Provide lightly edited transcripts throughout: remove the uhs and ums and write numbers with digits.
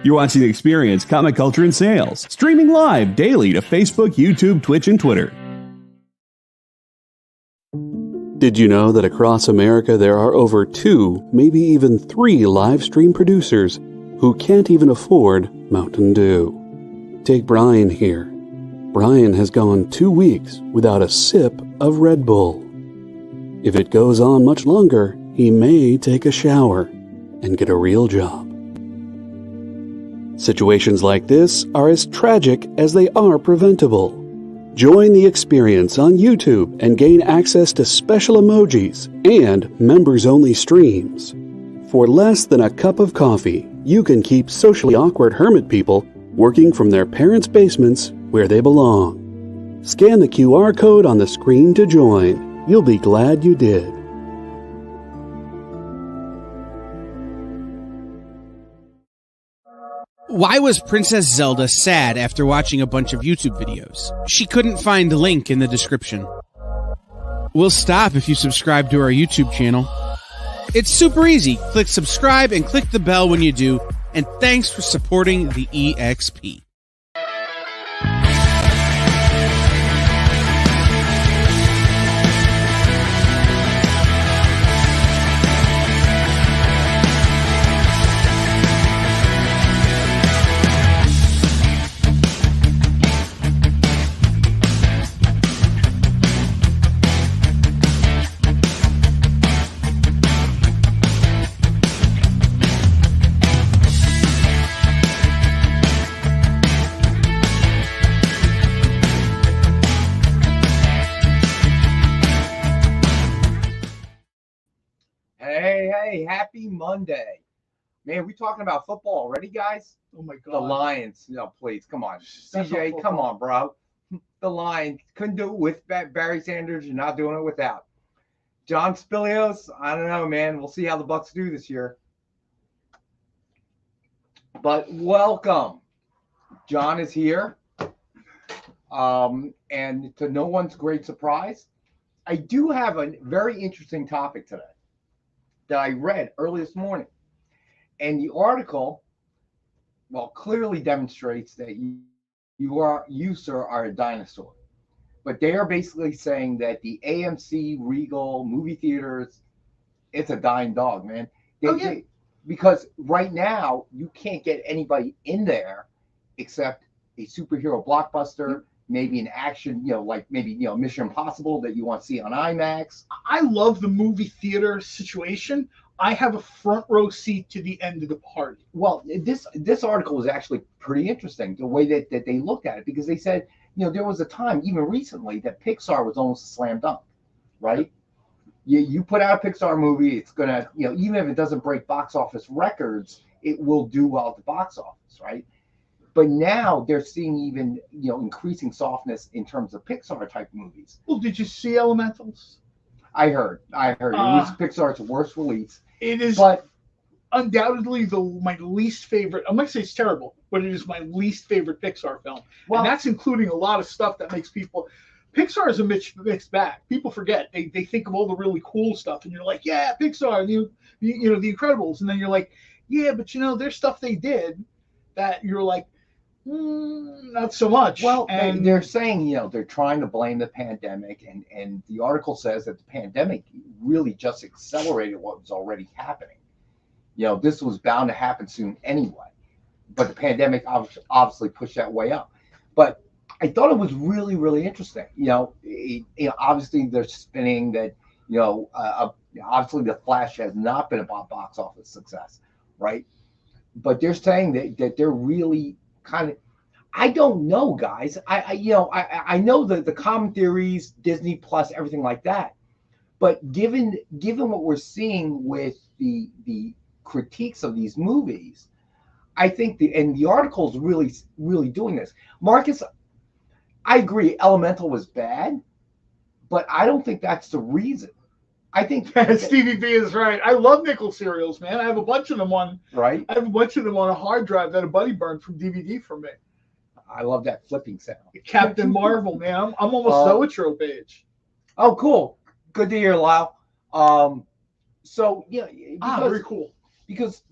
You're watching The Experience, Comic Culture and Sales, streaming live daily to Facebook, YouTube, Twitch, and Twitter. Did you know that across America there are over 2, maybe even 3 live stream producers who can't even afford Mountain Dew? Take Brian here. Brian has gone 2 weeks without a sip of Red Bull. If it goes on much longer, he may take a shower and get a real job. Situations like this are as tragic as they are preventable. Join The Experience on YouTube and gain access to special emojis and members-only streams. For less than a cup of coffee, you can keep socially awkward hermit people working from their parents' basements where they belong. Scan the QR code on the screen to join. You'll be glad you did. Why was Princess Zelda sad after watching a bunch of YouTube videos? She couldn't find a link in the description. We'll stop if you subscribe to our YouTube channel. It's super easy. Click subscribe and click the bell when you do. And thanks for supporting the EXP. Hey, happy Monday. Man, we talking about football already, guys? Oh my God. The Lions. No, please, come on. CJ, come on, bro. The Lions couldn't do it with Barry Sanders. You're not doing it without. John Spilios, I don't know, man. We'll see how the Bucs do this year. But welcome. John is here. And to no one's great surprise, I do have a very interesting topic today that I read early this morning. And the article, well, clearly demonstrates that you, sir, are a dinosaur. But they are basically saying that the AMC Regal movie theaters, it's a dying dog, man. Because right now, you can't get anybody in there except a superhero blockbuster, maybe an action, like maybe, Mission Impossible that you want to see on IMAX. I love the movie theater situation. I have a front row seat to the end of the party. Well, this article was actually pretty interesting, the way that they looked at it, because they said, there was a time, even recently, that Pixar was almost a slam dunk, right? You put out a Pixar movie, it's going to, even if it doesn't break box office records, it will do well at the box office, right? But now they're seeing even, increasing softness in terms of Pixar type movies. Well, did you see Elementals? I heard. It was Pixar's worst release. It is undoubtedly my least favorite. I'm not say it's terrible, but it is my least favorite Pixar film. Well, and that's including a lot of stuff that makes people. Pixar is a mixed bag. People forget. They think of all the really cool stuff, and you're like, yeah, Pixar, the Incredibles, and then you're like, yeah, but there's stuff they did that you're like, not so much. Well, and they're saying, they're trying to blame the pandemic, and the article says that the pandemic really just accelerated what was already happening. This was bound to happen soon anyway, but the pandemic obviously pushed that way up. But I thought it was really, really interesting. Obviously they're spinning that, obviously the Flash has not been a box office success, right? But they're saying that they're really kind of, I don't know, guys. I know the common theories, Disney Plus, everything like that. But given what we're seeing with the critiques of these movies, I think the article's really, really doing this. Marcus, I agree, Elemental was bad, but I don't think that's the reason. I think Stevie B is right. I love nickel cereals, man. I have a bunch of them on a hard drive that a buddy burned from DVD for me. I love that flipping sound. Captain Marvel, man. I'm almost zoetrope age. Oh, cool. Good to hear, Lyle. So yeah, very cool. because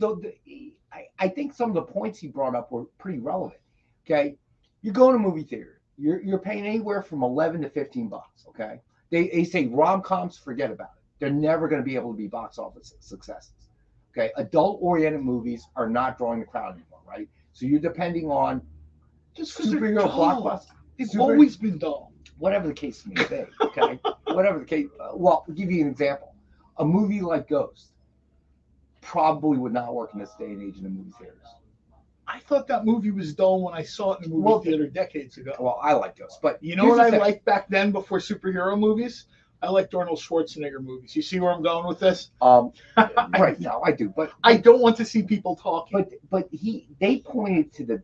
I think some of the points he brought up were pretty relevant. Okay, you go to a movie theater, you're paying anywhere from $11 to $15. Okay, they say rom-coms, forget about it. They're never going to be able to be box office successes. Okay, adult-oriented movies are not drawing the crowd anymore, right? So you're depending on just because superhero blockbusters. They've always been dull. Whatever the case may be, okay? Whatever the case. Well, I'll give you an example. A movie like Ghost probably would not work in this day and age in the movie theaters. I thought that movie was dull when I saw it in the movie theater decades ago. Well, I like Ghost, but you know what I liked back then before superhero movies? I liked Arnold Schwarzenegger movies. You see where I'm going with this? Right now, I do, but I don't want to see people talking. But they pointed to the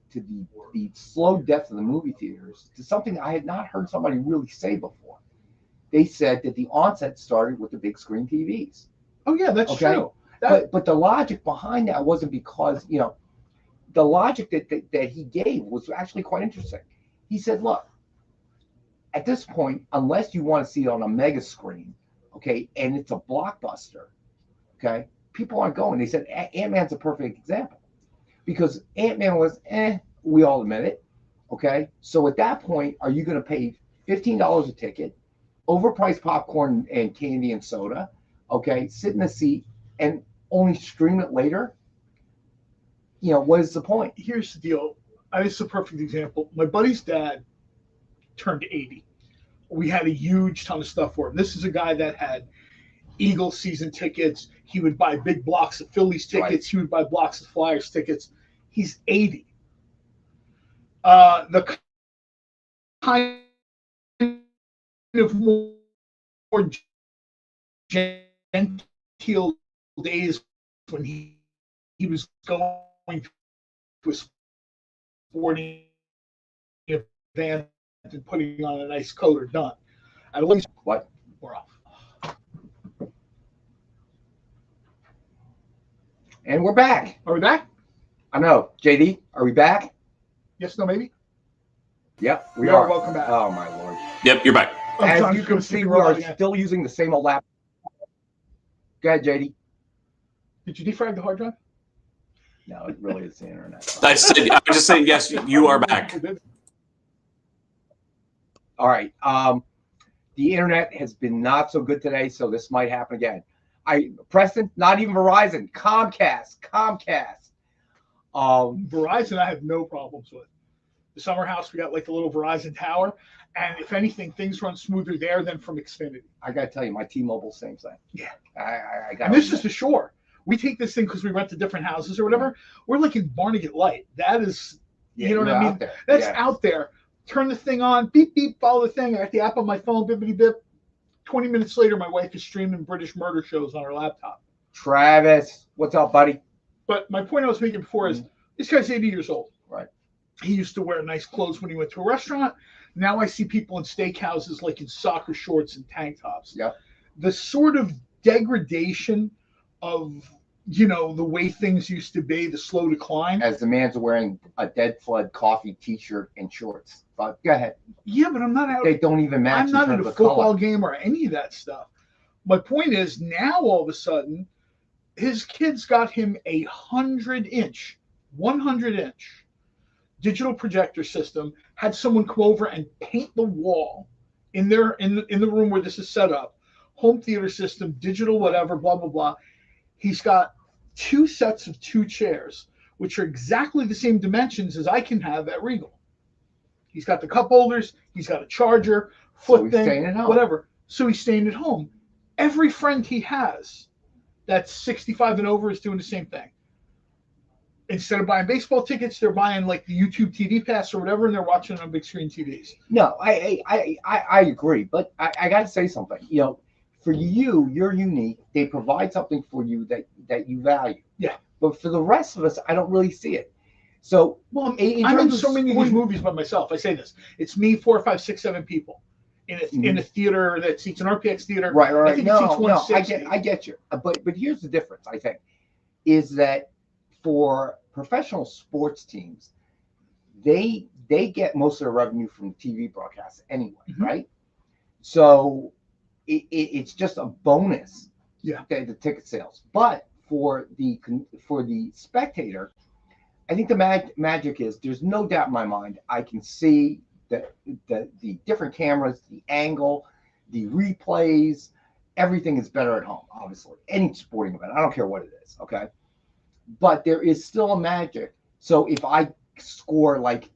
slow death of the movie theaters to something I had not heard somebody really say before. They said that the onset started with the big screen TVs. Oh yeah, that's true. But the logic behind that wasn't because the logic that he gave was actually quite interesting. He said, look, at this point, unless you want to see it on a mega screen, okay, and it's a blockbuster, okay, people aren't going. They said Ant-Man's a perfect example because Ant-Man was, we all admit it, okay? So at that point, are you going to pay $15 a ticket, overpriced popcorn and candy and soda, okay, sit in a seat and only stream it later? What is the point? Here's the deal. This is a perfect example. My buddy's dad turned 80. We had a huge ton of stuff for him. This is a guy that had Eagles season tickets. He would buy big blocks of Phillies tickets. Right. He would buy blocks of Flyers tickets. He's 80. The kind of more genteel days when he was going to a sporting event and putting on a nice coat are done. At least what? We're off. And we're back. Are we back? I know. JD, are we back? Yes, no, maybe? Yep, we are. Welcome back. Oh, my Lord. Yep, you're back. As you can see, we are still using the same old laptop. Go ahead, JD. Did you defrag the hard drive? No, it really is the internet. I was just saying, yes, you are back. All right. The internet has been not so good today, so this might happen again. Preston, not even Verizon, Comcast. Verizon, I have no problems with. The summer house, we got like a little Verizon tower, and if anything, things run smoother there than from Xfinity. I got to tell you, my T-Mobile, same thing. Yeah. I got. And this is the shore. We take this thing because we rent to different houses or whatever. We're like in Barnegat Light. That is, you know what I mean? That's out there. Turn the thing on, beep, beep, follow the thing. I got the app on my phone, bippity bip. 20 minutes later, my wife is streaming British murder shows on her laptop. Travis, what's up, buddy? But my point I was making before is this guy's 80 years old. Right. He used to wear nice clothes when he went to a restaurant. Now I see people in steakhouses like in soccer shorts and tank tops. Yep. The sort of degradation of, the way things used to be, the slow decline. As the man's wearing a Dead Flood coffee T-shirt and shorts. But go ahead. Yeah, but I'm not out. They don't even match. I'm not at a football game or any of that stuff. My point is now all of a sudden, his kids got him 100-inch digital projector system. Had someone come over and paint the wall in the room where this is set up. Home theater system, digital, whatever, blah blah blah. He's got 2 sets of 2 chairs, which are exactly the same dimensions as I can have at Regal. He's got the cup holders. He's got a charger, flip thing, whatever. So he's staying at home. Every friend he has that's 65 and over is doing the same thing. Instead of buying baseball tickets, they're buying like the YouTube TV pass or whatever, and they're watching it on big screen TVs. No, I agree, but I got to say something. For you, you're unique. They provide something for you that you value. Yeah. But for the rest of us, I don't really see it. So, I'm in so many of these movies by myself. I say this: it's me, 4, 5, 6, 7 people in a theater that seats an RPX theater. Right. I think it seats 160. I get you. But here's the difference. I think is that for professional sports teams, they get most of their revenue from TV broadcasts anyway, right? So it's just a bonus. Yeah. The ticket sales, but for the spectator, I think the magic is there's no doubt in my mind. I can see the different cameras, the angle, the replays, everything is better at home. Obviously, any sporting event, I don't care what it is. Okay, but there is still a magic. So if I score, like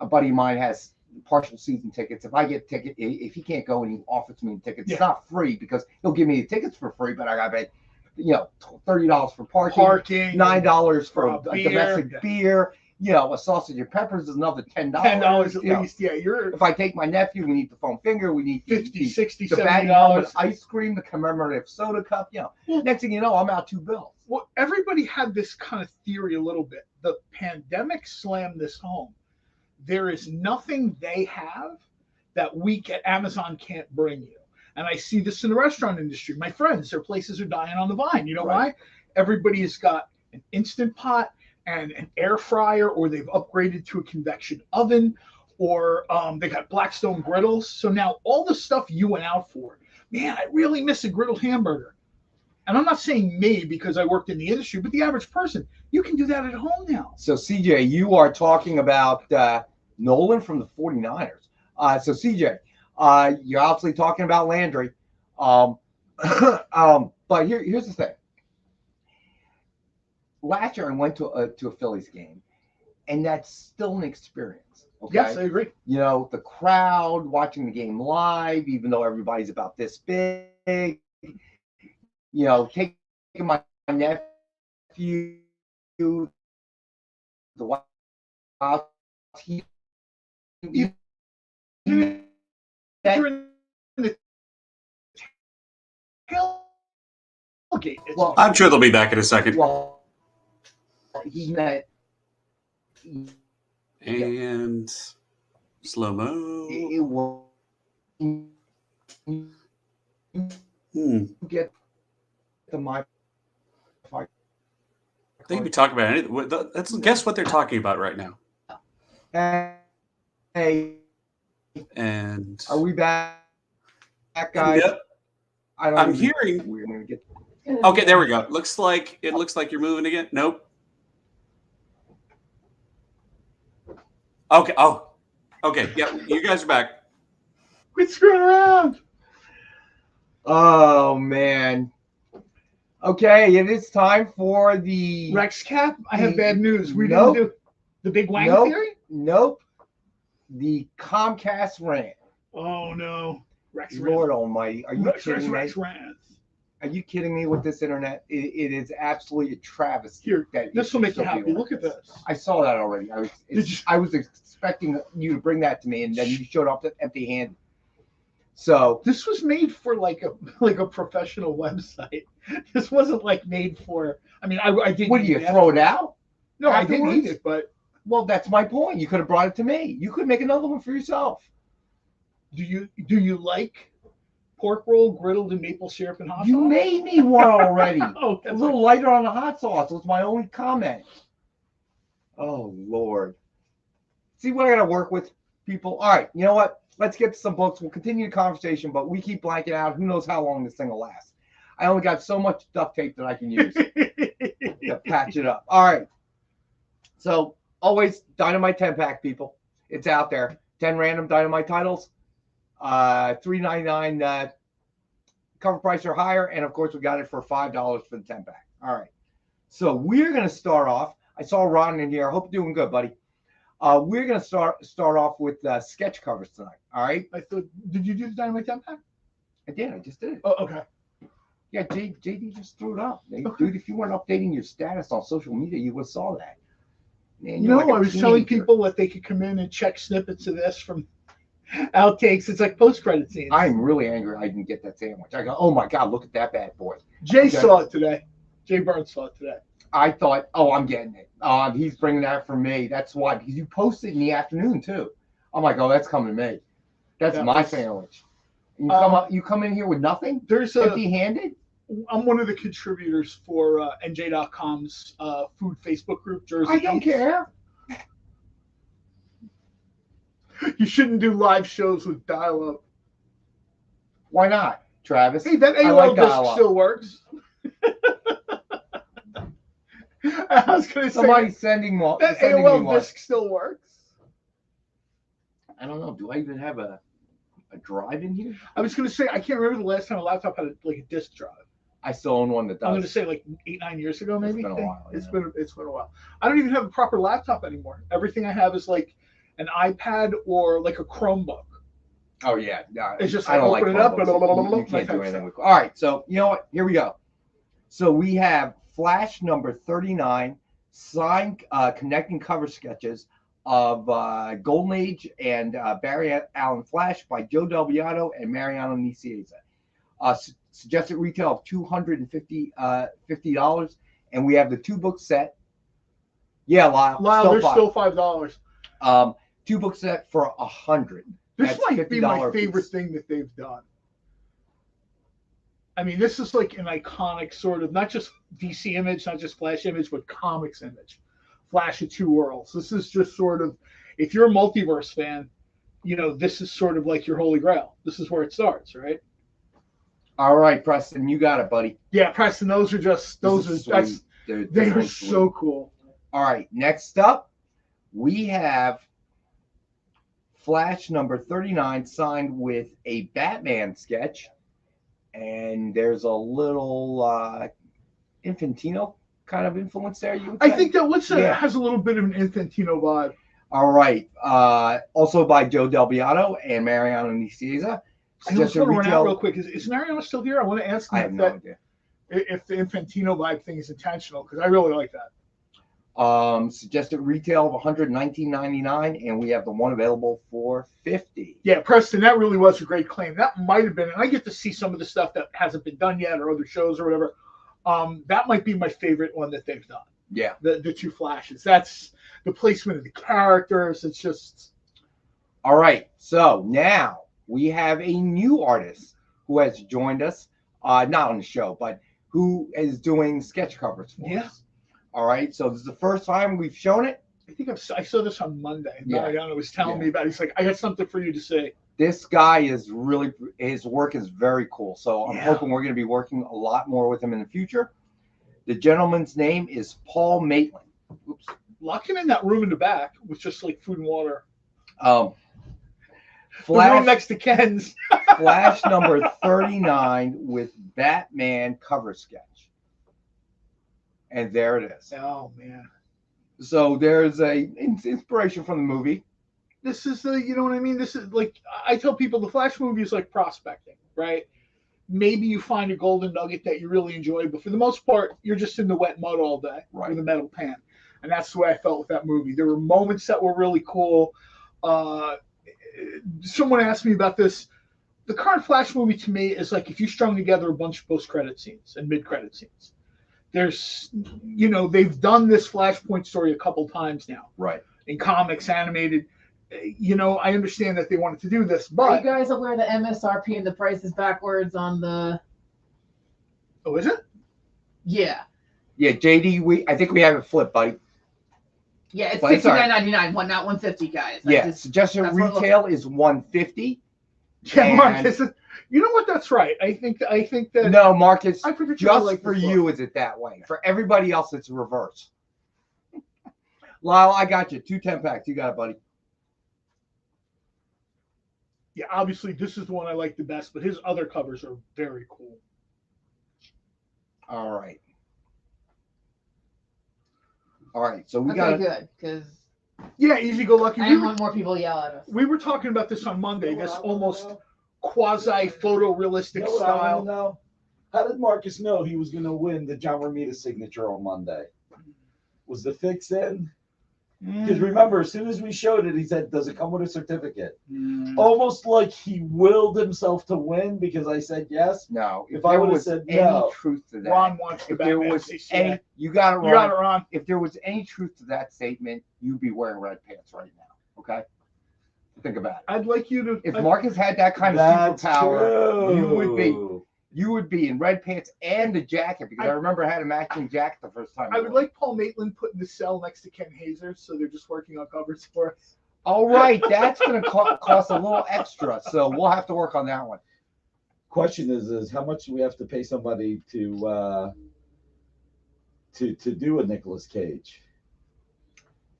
a buddy of mine has partial season tickets, if I get ticket, if he can't go and he offers me tickets, it's not free because he'll give me the tickets for free, but I got to pay, $30 for parking, $9 for a domestic beer. A sausage and peppers is another $10. $10 at least. Yeah, if I take my nephew, we need the foam finger, we need $50, $60, the $70 ice cream, the commemorative soda cup. Next thing you know, I'm out $2. Well, everybody had this kind of theory a little bit. The pandemic slammed this home. There is nothing they have that we at Amazon can't bring you. And I see this in the restaurant industry. My friends, their places are dying on the vine. You know why? Everybody has got an Instant Pot and an air fryer, or they've upgraded to a convection oven, or they got Blackstone griddles. So now all the stuff you went out for, man, I really miss a griddled hamburger. And I'm not saying me because I worked in the industry, but the average person, you can do that at home now. So CJ, you are talking about Nolan from the 49ers. So CJ, you're obviously talking about Landry. But here's the thing. Last year I went to a Phillies game, and that's still an experience. Okay? Yes, I agree. The crowd watching the game live, even though everybody's about this big. Taking my nephew to the White House. I'm sure they'll be back in a second. Well, he met. And slow-mo. It will get the mic. They can be talking about anything. Let's guess what they're talking about right now. Hey. And are we back, guys? Yep. I'm hearing. We're gonna get. Okay, there we go. It looks like you're moving again. Nope. Okay. Oh. Okay. Yeah, you guys are back. Quit screwing around. Oh man. Okay, it is time for the Rex Cap. I have bad news. We didn't do the Big Wang Theory. Nope. The Comcast rant. Oh no, Rex. Lord Almighty, are you kidding me? Rex rant. Are you kidding me with this internet? It is absolutely a travesty. Here, this will make you happy. Look at this. I saw that already. I was expecting you to bring that to me, and then you showed up empty-handed. So this was made for like a professional website. This wasn't like made for. I mean, I didn't. What do you throw it out? No, I didn't eat it, but. Well, that's my point. You could have brought it to me. You could make another one for yourself. Do you like pork roll griddled in maple syrup and hot sauce? You made me one already. Oh, a little lighter on the hot sauce was my only comment. Oh, Lord. See what I got to work with, people? All right, you know what? Let's get to some books. We'll continue the conversation, but we keep blanking out. Who knows how long this thing will last? I only got so much duct tape that I can use to patch it up. All right. So, always Dynamite 10-pack, people. It's out there. 10 random Dynamite titles. $3.99 cover price or higher. And, of course, we got it for $5 for the 10-pack. All right. So, we're going to start off. I saw Ron in here. I hope you're doing good, buddy. We're going to start off with sketch covers tonight. All right? I thought, did you do the Dynamite 10-pack? I did. I just did it. Oh, okay. Yeah, JD just threw it up. Dude, if you weren't updating your status on social media, you would have saw that. Man, no, I was telling people that they could come in and check snippets of this from outtakes. It's like post-credit scenes. I'm really angry I didn't get that sandwich. I go, oh my God, look at that bad boy. Jay saw it today. Jay Burns saw it today. I thought, oh, I'm getting it. He's bringing that for me. That's why. Because you posted in the afternoon, too. I'm like, oh, that's coming to me. That's my sandwich. You come in here with nothing? There's empty-handed? I'm one of the contributors for NJ.com's food Facebook group, Jersey. I don't care. You shouldn't do live shows with dial-up. Why not, Travis? Hey, that AOL disc still works. I was going to say Somebody's sending that me AOL one. disc still works. I don't know. Do I even have a drive in here? I was going to say I can't remember the last time a laptop had a disk drive. I still own one that does. I'm going to say like 8-9 years ago, maybe. It's been a while. It's been a while. I don't even have a proper laptop anymore. Everything I have is like an iPad or like a Chromebook. Oh yeah, no, it's just I don't like open it up. You can't do anything with. All right, so you know what? Here we go. So we have Flash number 39, signed connecting cover sketches of Golden Age and Barry Allen Flash by Joe Delviato and Mariano Nicieza. Suggested retail of $250, and we have the 2-book set. Yeah, Lyle, they're still $5. 2-book set for $100. This might be my favorite thing that they've done. I mean, this is like an iconic sort of, not just DC Image, not just Flash Image, but comics Image. Flash of Two Worlds. This is just sort of, if you're a multiverse fan, you know, this is sort of like your holy grail. This is where it starts, right? All right, Preston, you got it, buddy. Yeah, Preston, they are so cool. All right, next up, we have Flash number 39 signed with a Batman sketch, and there's a little Infantino kind of influence there. I think that has a little bit of an Infantino vibe. All right, also by Joe Delviato and Mariano Nicieza. I just want to run out real quick. Is Mariano still here? I want to ask him I have no idea if the Infantino vibe thing is intentional, because I really like that. Suggested retail of $119.99, and we have the one available for $50. Yeah, Preston, that really was a great claim. That might have been, and I get to see some of the stuff that hasn't been done yet or other shows or whatever. That might be my favorite one that they've done. Yeah. The 2 Flashes. That's the placement of the characters. It's just. All right. So now we have a new artist who has joined us, not on the show, but who is doing sketch covers for us. All right, so this is the first time we've shown it. I think I saw this on Monday. Yeah. Mariano was telling me about it. He's like, I got something for you to say. This guy is really, his work is very cool. So I'm hoping we're going to be working a lot more with him in the future. The gentleman's name is Paul Maitland. Oops. Lock him in that room in the back with just like food and water. Flash, the room next to Ken's. Flash number 39 with Batman cover sketch. And there it is. Oh, man. So there's a inspiration from the movie. This is you know what I mean? This is like, I tell people the Flash movie is like prospecting, right? Maybe you find a golden nugget that you really enjoy, but for the most part, you're just in the wet mud all day with a metal pan. And that's the way I felt with that movie. There were moments that were really cool. Someone asked me about this. The current Flash movie to me is like if you strung together a bunch of post-credit scenes and mid-credit scenes. There's, you know, they've done this Flashpoint story a couple times now. Right. In comics, animated. You know, I understand that they wanted to do this, but. Are you guys aware the MSRP and the price is backwards on the. Oh, is it? Yeah. Yeah, JD, I think we have it flipped, buddy. Yeah, it's $69.99, not $150, guys. Yeah, suggested retail is $150. Yeah, Marcus. You know what? That's right. I think that. No, Marcus. Just like for you, is it that way? For everybody else, it's reverse. Lyle, I got you. 2 10-packs. You got it, buddy. Yeah, obviously, this is the one I like the best, but his other covers are very cool. All right. So we got good because. Yeah, easy go lucky. I didn't want more people yell at us. We were talking about this on Monday. This almost quasi photorealistic style. No. How did Marcus know he was going to win the John Romita signature on Monday? Was the fix in? Because remember, as soon as we showed it, he said, "Does it come with a certificate?" Almost like he willed himself to win because I said yes. No. If I would have said no, truth to that, Ron wants to. There was any. You got it, Ron. You got it, Ron. If there was any truth to that statement, you'd be wearing red pants right now. Okay. Think about it. I'd like you to. If Marcus had that kind of superpower, you would be in red pants and the jacket, because I remember I had a matching jacket the first time. I would like Paul Maitland put in the cell next to Ken Hazer, so they're just working on covers for us. All right, that's going to cost a little extra, so we'll have to work on that one. Question is how much do we have to pay somebody to to do a Nicolas Cage.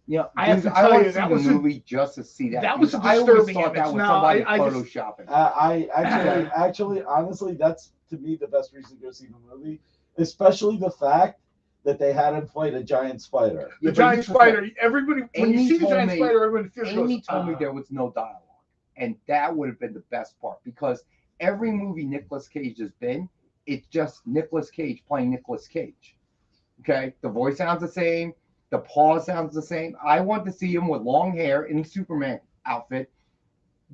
Yeah, I have to I tell want you, to see that the was movie just to see that. that was a because I always disturbing thought that image. was No, somebody I just- photoshopping. I actually, honestly, that's to me the best reason to go see the movie, especially the fact that they had him fight a giant spider. The giant spider. Everybody, when you Amy see the told giant me- spider, everybody feels Amy goes, told me there was no dialogue, and that would have been the best part because every movie Nicolas Cage has been, it's just Nicolas Cage playing Nicolas Cage. Okay, the voice sounds the same, the paw sounds the same. I want to see him with long hair in the Superman outfit,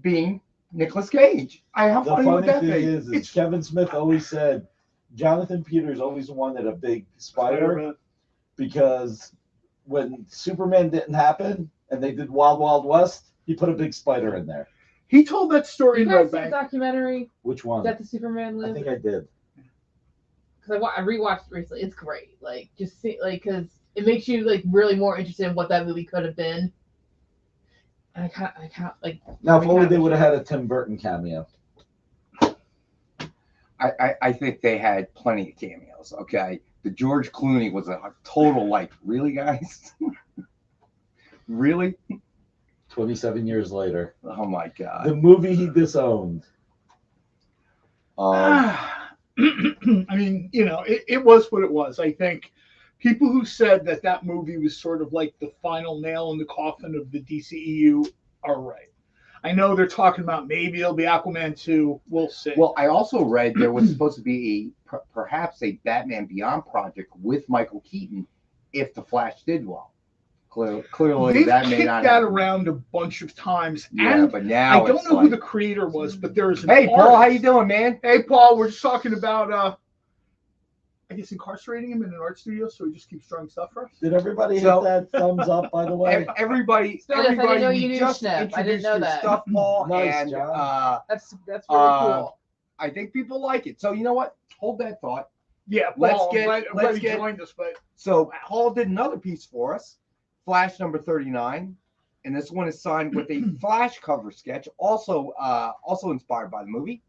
being Nicolas Cage. How The funny would funny that thing be? is Kevin Smith always said Jonathan Peters always wanted a big spider Spider-Man. because when Superman didn't happen and they did Wild Wild West, he put a big spider in there. He told that story You in guys Red see the Bank. documentary Which one? that the Superman I lived? think I did. Because I rewatched it recently. It's great. Like, just see, like, because it makes you like really more interested in what that movie could have been. And I can't like. Now, if only they would have had a Tim Burton cameo. I think they had plenty of cameos. Okay, the George Clooney was a total like, really, guys, really? 27 years later. Oh my god. The movie he disowned. I mean, it was what it was. I think people who said that movie was sort of like the final nail in the coffin of the DCEU are right. I know they're talking about maybe it'll be Aquaman 2. We'll see. Well, I also read there was supposed to be perhaps a Batman Beyond project with Michael Keaton if The Flash did well. Clearly, they've that may kicked not that happen. around a bunch of times. Yeah, and but now I don't it's know like, who the creator was, but there is an hey, Paul, artist. how you doing, man? Hey, Paul, we're just talking about, I guess, incarcerating him in an art studio so he just keeps drawing stuff for us. Did everybody hit So- that thumbs up, by the way? Everybody, Still, yes, I didn't everybody, know we you knew just Snap. I didn't introduced know your that. stuff, Paul, Nice, and John. That's really cool. I think people like it. So you know what? Hold that thought. Yeah, Let's Paul, get- I'm glad let's he get- joined us, but So Paul did another piece for us, Flash number 39, and this one is signed with a Flash cover sketch, also inspired by the movie.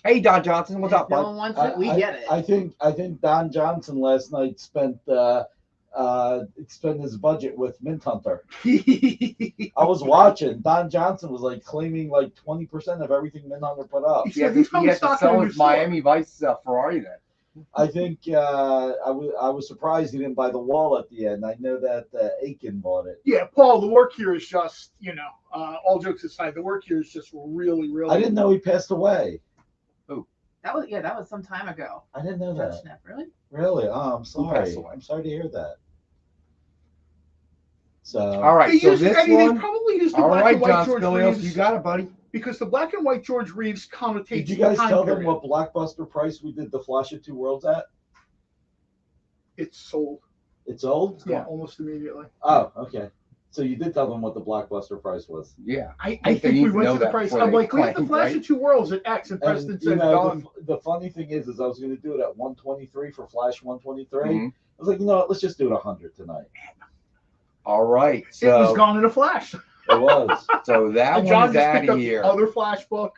Hey, Don Johnson, what's up, No bud? one wants it. We get it. I think Don Johnson last night spent his budget with Mint Hunter. I was watching. Don Johnson was like claiming like 20% of everything Mint Hunter put up. He had to sell his Miami Vice Ferrari then. I think I was surprised he didn't buy the wall at the end. I know that Aiken bought it. yeah, Paul, the work here is just, all jokes aside, the work here is just really, really. I didn't know he passed away. That was some time ago. I didn't know Judge that. Snap, really? Really? Oh, I'm sorry. passed away? I'm sorry to hear that. So. All right, They so used, this Eddie, they one. probably used the All black right, and white John George Spilios, Reeves you got it, buddy. because the black and white George Reeves connotates. Did you guys the time tell them period. what blockbuster price we did the Flash of Two Worlds at? It's sold? It's old? Yeah, almost immediately. Oh, okay. So you did tell them what the blockbuster price was. Yeah. I They think need we to went know to the that price. before I'm they like, we have the claim, Flash right? of Two Worlds at X, and Preston And, said, done. the funny thing is I was going to do it at 123 for Flash 123. Mhm. I was like, you know what? Let's just do it 100 tonight. All right. It was So, gone in a flash. It was. so that And one John is just out picked of up here. the other Flash book.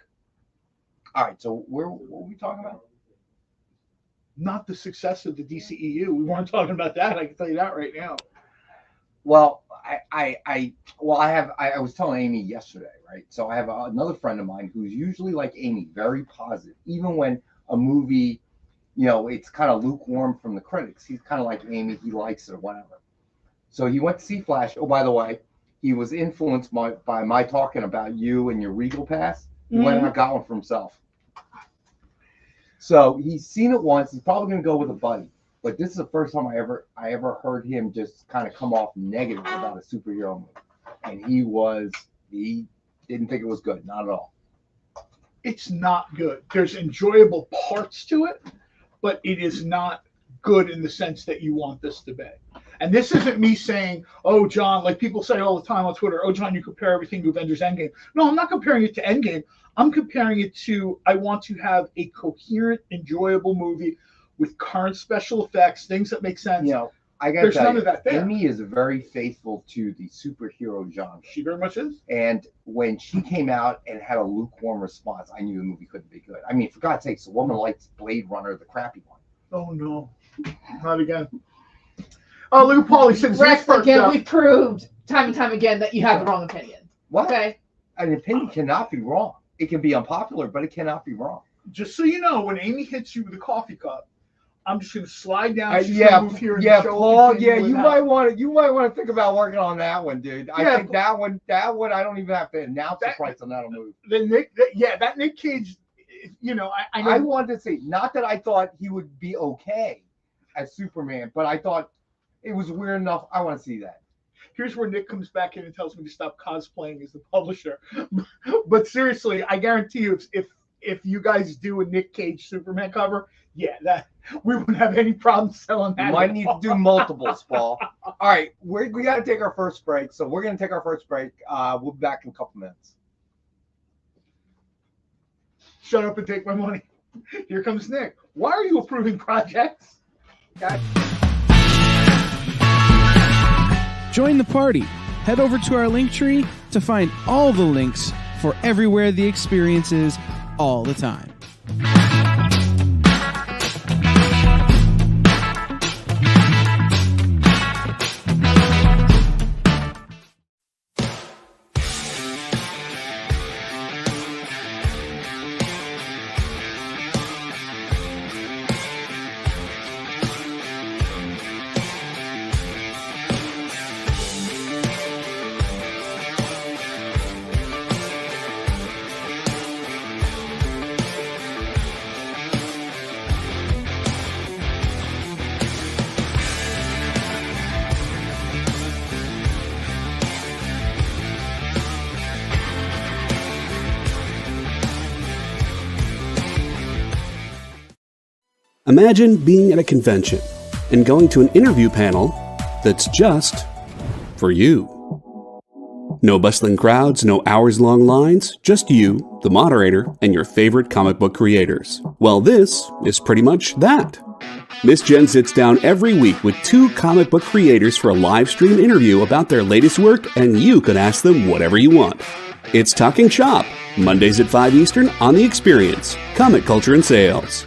All right. So what were we talking about? Not the success of the DCEU. We weren't talking about that. I can tell you that right now. Well, I was telling Amy yesterday, right? So I have another friend of mine who's usually like Amy, very positive, even when a movie, it's kind of lukewarm from the critics. He's kind of like Amy, he likes it or whatever. So he went to see Flash. Oh, by the way, he was influenced by my talking about you and your Regal Pass. He went out and got one for himself. So he's seen it once. He's probably going to go with a buddy. But this is the first time I ever heard him just kind of come off negative about a superhero movie. And he didn't think it was good. Not at all. It's not good. There's enjoyable parts to it, but it is not good in the sense that you want this to be. And this isn't me saying, oh, John, like people say all the time on Twitter, oh, John, you compare everything to Avengers Endgame. No, I'm not comparing it to Endgame. I'm comparing it to, I want to have a coherent, enjoyable movie with current special effects, things that make sense. I got to There's tell none you, of that there. Amy is very faithful to the superhero genre. She very much is. And when she came out and had a lukewarm response, I knew the movie couldn't be good. I mean, for God's sakes, the woman likes Blade Runner, the crappy one. Oh, no. Not again. Oh, look at Paul. He said Rex, again, we proved time and time again that you have the wrong opinion. What? Okay. An opinion cannot be wrong. It can be unpopular, but it cannot be wrong. Just so you know, when Amy hits you with a coffee cup, I'm just going to slide down. Move here and show Paul. Yeah, you might want to think about working on that one, dude. I think that one. I don't even have to announce the price on that'll move. That Nick Cage. You know, I wanted to say, not that I thought he would be okay as Superman, but I thought it was weird enough. I want to see that. Here's where Nick comes back in and tells me to stop cosplaying as the publisher. But seriously, I guarantee you, if you guys do a Nick Cage Superman cover, that we wouldn't have any problem selling that. You might need to do multiples, Paul. All right, we got to take our first break, so we're going to take our first break. We'll be back in a couple minutes. Shut up and take my money. Here comes Nick. Why are you approving projects? Okay. Join the party. Head over to our link tree to find all the links for everywhere the experience is all the time. Imagine being at a convention and going to an interview panel that's just for you. No bustling crowds, no hours-long lines, just you, the moderator, and your favorite comic book creators. Well, this is pretty much that. Miss Jen sits down every week with 2 comic book creators for a live stream interview about their latest work, and you can ask them whatever you want. It's Talking Shop, Mondays at 5 Eastern on The Experience, Comic Culture and Sales.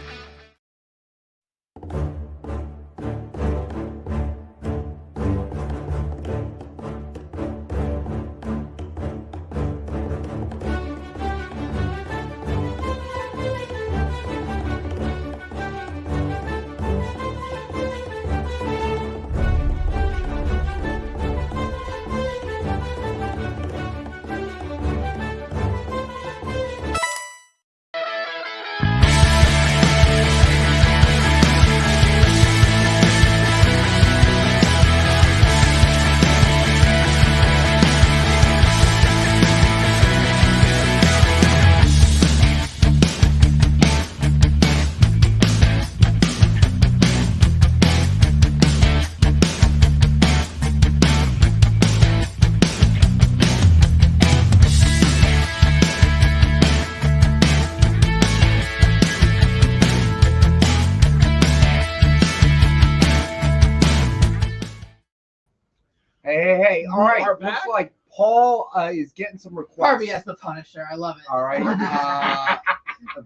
Hey, all right. Looks like Paul is getting some requests. Barbie as the Punisher. I love it. All right.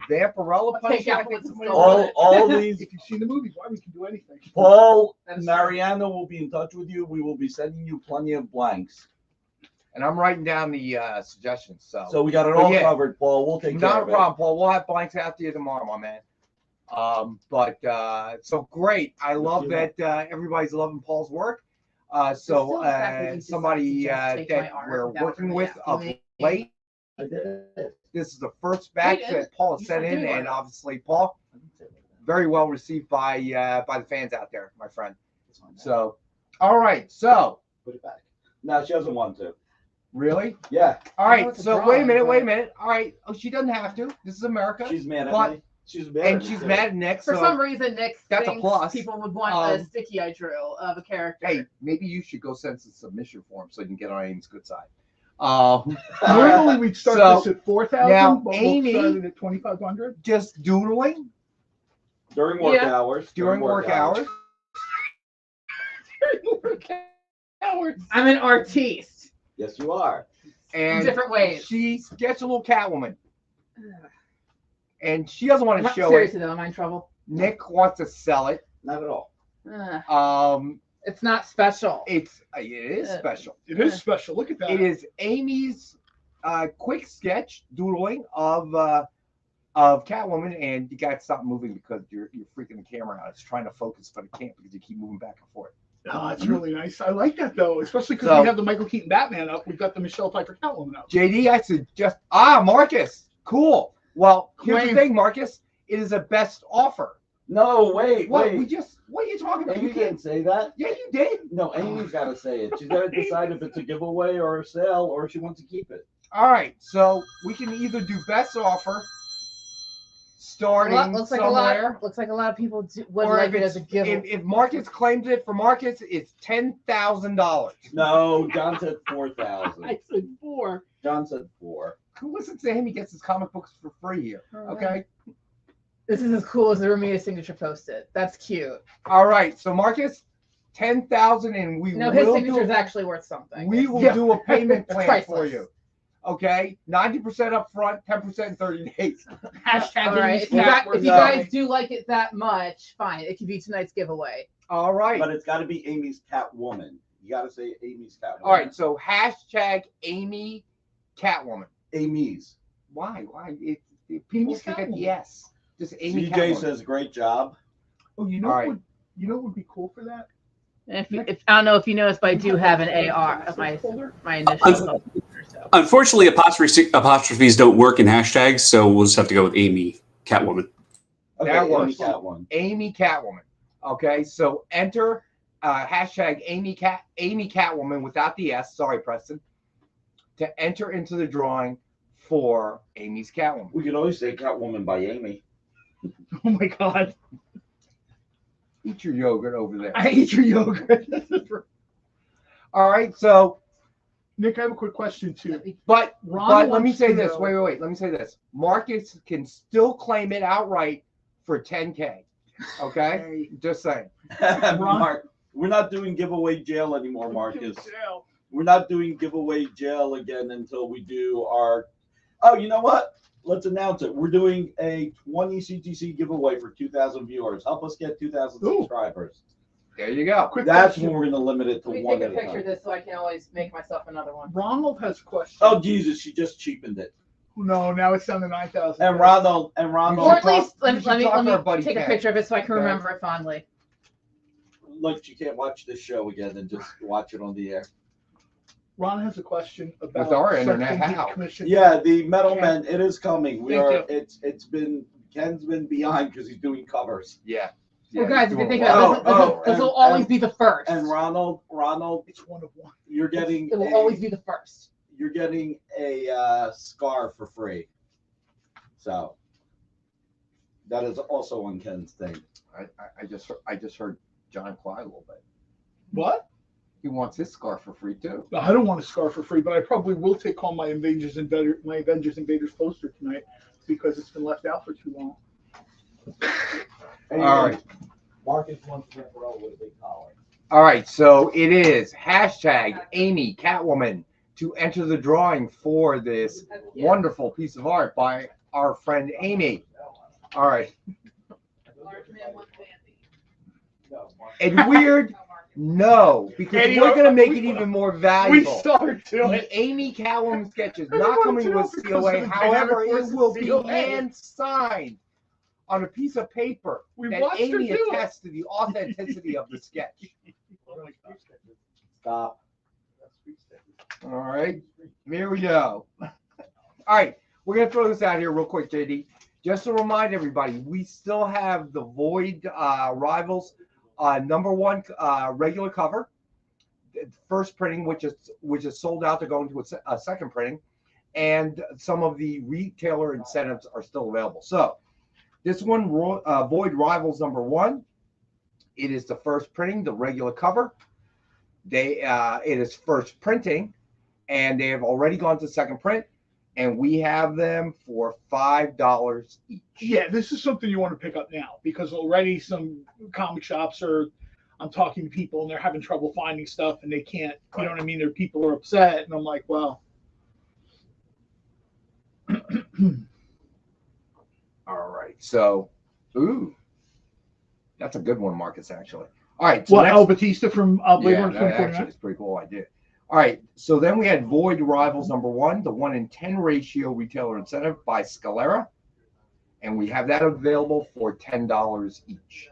Vampirella Punisher. All these. If you've seen the movies, Barbie can do anything. Paul and Mariana will be in touch with you. We will be sending you plenty of blanks. And I'm writing down the suggestions. So we got it all covered, Paul. We'll take care of it. Not a problem, Paul. We'll have blanks after you tomorrow, my man. So great. I love that everybody's loving Paul's work. Somebody that we're working with of late. This is the first batch that Paul has sent in, and obviously, Paul, very well received by the fans out there, my friend. So, all right. So, put it back. No, she doesn't want to. Really? Yeah. All right. So wait a minute. All right. Oh, she doesn't have to. This is America. She's mad at me. She's mad at Nick. For some reason, Nick that's a plus. People would want a sticky I drew of a character. Hey, maybe you should go send some submission forms so you can get on Amy's good side. Normally we'd start this at 4,000, now, but Amy we'll start it at 2,500. Just doodling during work hours. During work hours. I'm an artiste. Yes, you are. And in different ways. She gets a little Catwoman. And she doesn't want to show seriously, though, am I in trouble? Nick wants to sell it. Not at all. It's not special. It is special. It is special. Look at that. It is Amy's quick sketch doodling of Catwoman, and you got to stop moving because you're freaking the camera out. It's trying to focus, but it can't because you keep moving back and forth. Oh, it's really nice. I like that though, especially because we have the Michael Keaton Batman up. We've got the Michelle Pfeiffer Catwoman up. JD, I suggest Marcus. Cool. Well, here's the thing, Marcus. It is a best offer. No, wait. What are you talking about? Amy didn't say that. Yeah, you did. No, Amy's got to say it. She's got to decide if it's a giveaway or a sale or if she wants to keep it. All right, so we can either do best offer starting looks somewhere. Looks like a lot of people would like it as a giveaway. If Marcus claims it for Marcus, it's $10,000. No, John said 4,000. I said 4. John said 4. Who listens to him? He gets his comic books for free here. Okay. This is as cool as the Ramita signature posted. That's cute. All right, so Marcus, 10,000, and we his signature is actually worth something. We will do a payment plan for you. Okay, 90% up front, 10% in 30 days. Hashtag. All right. If you guys do like it that much, fine. It could be tonight's giveaway. All right. But it's got to be Amy's Catwoman. You got to say Amy's Catwoman. All right, so hashtag Amy Catwoman. Amy's. Why? People should get yes. Just Amy CJ Catwoman. says great job. Oh, you know what? You know what would be cool for that? If I don't know if you noticed, but I do have an AR of my initial. Unfortunately, apostrophes don't work in hashtags, so we'll just have to go with Amy Catwoman. Okay, that works. Amy Catwoman. Okay, so enter hashtag Amy Catwoman without the S. Sorry, Preston. To enter into the drawing for Amy's Catwoman. We could always say Catwoman by Amy. Oh my God. Eat your yogurt over there. I eat your yogurt. All right, so Nick, I have a quick question too. But let me say this. Wait. Let me say this. Marcus can still claim it outright for $10K. Okay? Just saying. Mark, we're not doing giveaway jail anymore, Marcus. We're not doing giveaway jail again until we do our. Oh, you know what? Let's announce it. We're doing a 20 CTC giveaway for 2,000 viewers. Help us get 2,000 subscribers. There you go. That's when we're going to limit it to Let me one take at a a picture of time. this so I can always make myself another one. Ronald has a question. Oh Jesus, she just cheapened it. No, now it's down to 9,000. And Ronald. Or at least let me take a Ken. picture of it so I can remember it fondly. Look, you can't watch this show again and just watch it on the air. Ron has a question about With our internet, how? Commission. Yeah, the Metal Men, it is coming. Thank you. It's been Ken's been behind because he's doing covers. Yeah. Well, guys, if you think about it, this will always be the first. And Ronald, It's one of one. you're getting It will always be the first. You're getting a scar for free. So that is also on Ken's thing. I just heard John cry a little bit. What? He wants his scarf for free too. No, I don't want a scarf for free, but I probably will take home my Avengers Invaders poster tonight because it's been left out for too long. All right. Marcus wants to roll with a big collar. All right. So it is hashtag Amy Catwoman to enter the drawing for this wonderful piece of art by our friend Amy. All right. And weird. No, because we're going to make it even more valuable. We start to The it. Amy Catwoman sketch is not coming with COA. However, it will be hand signed on a piece of paper that Amy attests to the authenticity of the sketch. Stop. All right, here we go. All right, we're going to throw this out here real quick, JD. Just to remind everybody, we still have the Void Rivals #1 regular cover, first printing, which is sold out to go into a second printing, and some of the retailer incentives are still available. So this one, Void Rivals #1, it is the first printing, the regular cover. It is first printing, and they have already gone to second print, and we have them for $5 each. Yeah, this is something you want to pick up now because already some comic shops I'm talking to people and they're having trouble finding stuff and they can't, you know what I mean? Their people are upset and I'm like, well. All right, so, ooh, that's a good one, Marcus, actually. All right. So Well, next, El Batista from Blade yeah, Runner that 2049. actually is pretty cool idea. All right. So then we had Void Rivals #1, the 1-in-10 ratio retailer incentive by Scalera. And we have that available for $10 each.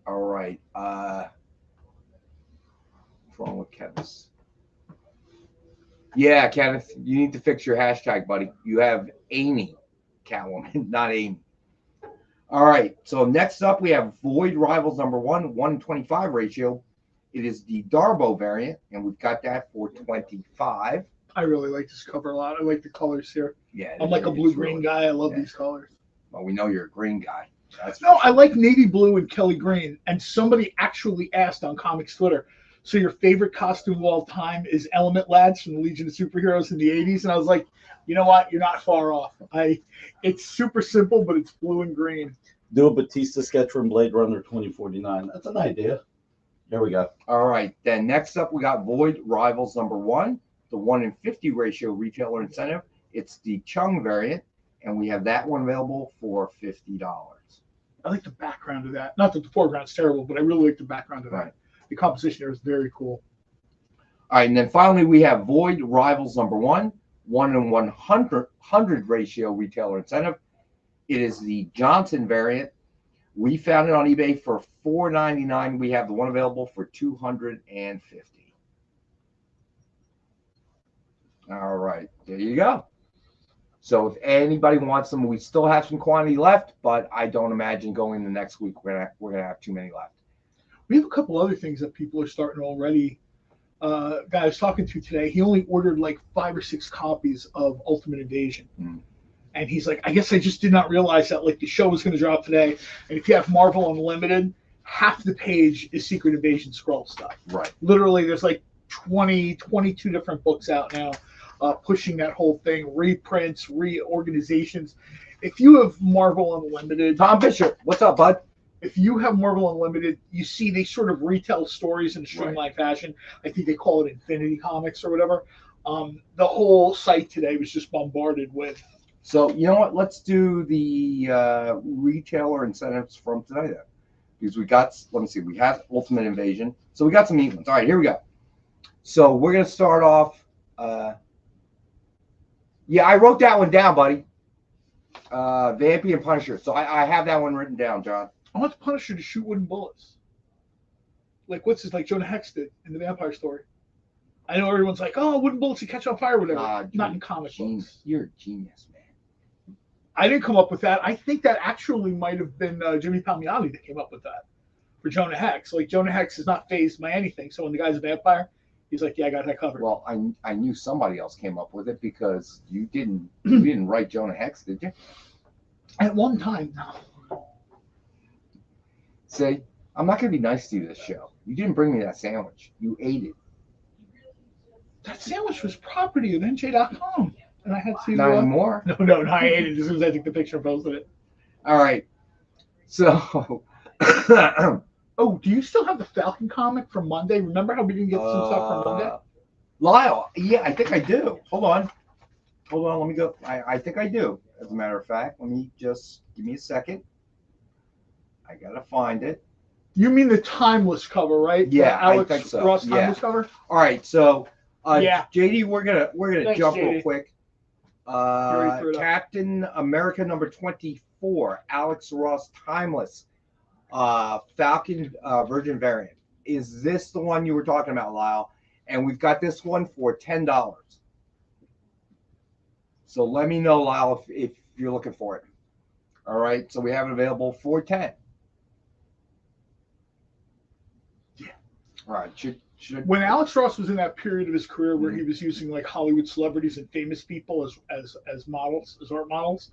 All right. What's wrong with Kenneth? Yeah, Kenneth, you need to fix your hashtag, buddy. You have Amy Catwoman, not Amy. All right. So next up, we have Void Rivals #1, 1-in-25 ratio. It is the Darbo variant, and we've got that for $25. I really like this cover a lot. I like the colors here. Yeah, I'm like a blue-green guy. I love these colors. Well, we know you're a green guy. No, I like navy blue and Kelly green. And somebody actually asked on Comics Twitter, so your favorite costume of all time is Element Lads from the Legion of Superheroes in the 80s? And I was like, you know what? You're not far off. It's super simple, but it's blue and green. Do a Batista sketch from Blade Runner 2049. That's an idea. There we go. All right. Then next up, we got Void Rivals #1, the 1-in-50 ratio retailer incentive. It's the Chung variant, and we have that one available for $50. I like the background of that. Not that the foreground's terrible, but I really like the background of that. Right. The composition there is very cool. All right. And then finally, we have Void Rivals #1, 1-in-100 ratio retailer incentive. It is the Johnson variant. We found it on eBay for $4.99. We have the one available for $250. All right, there you go. So if anybody wants them, we still have some quantity left, but I don't imagine going the next week we're gonna have too many left. We have a couple other things that people are starting already. Guy I was talking to today, he only ordered like 5 or 6 copies of Ultimate Invasion. And he's like, I guess I just did not realize that like the show was going to drop today. And if you have Marvel Unlimited, half the page is Secret Invasion Skrull stuff. Right. Literally, there's like 22 different books out now pushing that whole thing, reprints, reorganizations. If you have Marvel Unlimited. Tom Bishop, what's up, bud? If you have Marvel Unlimited, you see they sort of retell stories in a streamlined fashion. I think they call it Infinity Comics or whatever. The whole site today was just bombarded with. So you know what? Let's do the retailer incentives from today then, because we got. Let me see. We have Ultimate Invasion, so we got some neat ones. All right, here we go. So we're gonna start off. Yeah, I wrote that one down, buddy. Vampy and Punisher. So I have that one written down, John. I want the Punisher to shoot wooden bullets. Like like Jonah Hex did in the Vampire Story. I know everyone's like, oh, wooden bullets you catch on fire, whatever. Not in comic books. You're a genius, man. I didn't come up with that. I think that actually might have been Jimmy Palmiotti that came up with that for Jonah Hex. Like Jonah Hex is not fazed by anything. So when the guy's a vampire, he's like, yeah, I got that covered. Well, I knew somebody else came up with it because you didn't write Jonah Hex, did you? At one time, no. See, I'm not going to be nice to you this show. You didn't bring me that sandwich. You ate it. That sandwich was property of NJ.com. And I had to. Not anymore. No, I ate it as soon as I took the picture and posted it. All right. So. Oh, do you still have the Falcon comic from Monday? Remember how we didn't get some stuff from Monday? Lyle, yeah, I think I do. Hold on, let me go. I think I do. As a matter of fact, let me just give me a second. I gotta find it. You mean the Timeless cover, right? Yeah, Alex I think so. Ross Timeless cover. All right, so yeah, JD, we're gonna Thanks, jump JD. Real quick. Captain America #24, Alex Ross Timeless, Falcon Virgin variant. Is this the one you were talking about, Lyle? And we've got this one for $10. So let me know, Lyle, if you're looking for it. All right, so we have it available for $10. Yeah. All right. When Alex Ross was in that period of his career where he was using like Hollywood celebrities and famous people as models, as art models,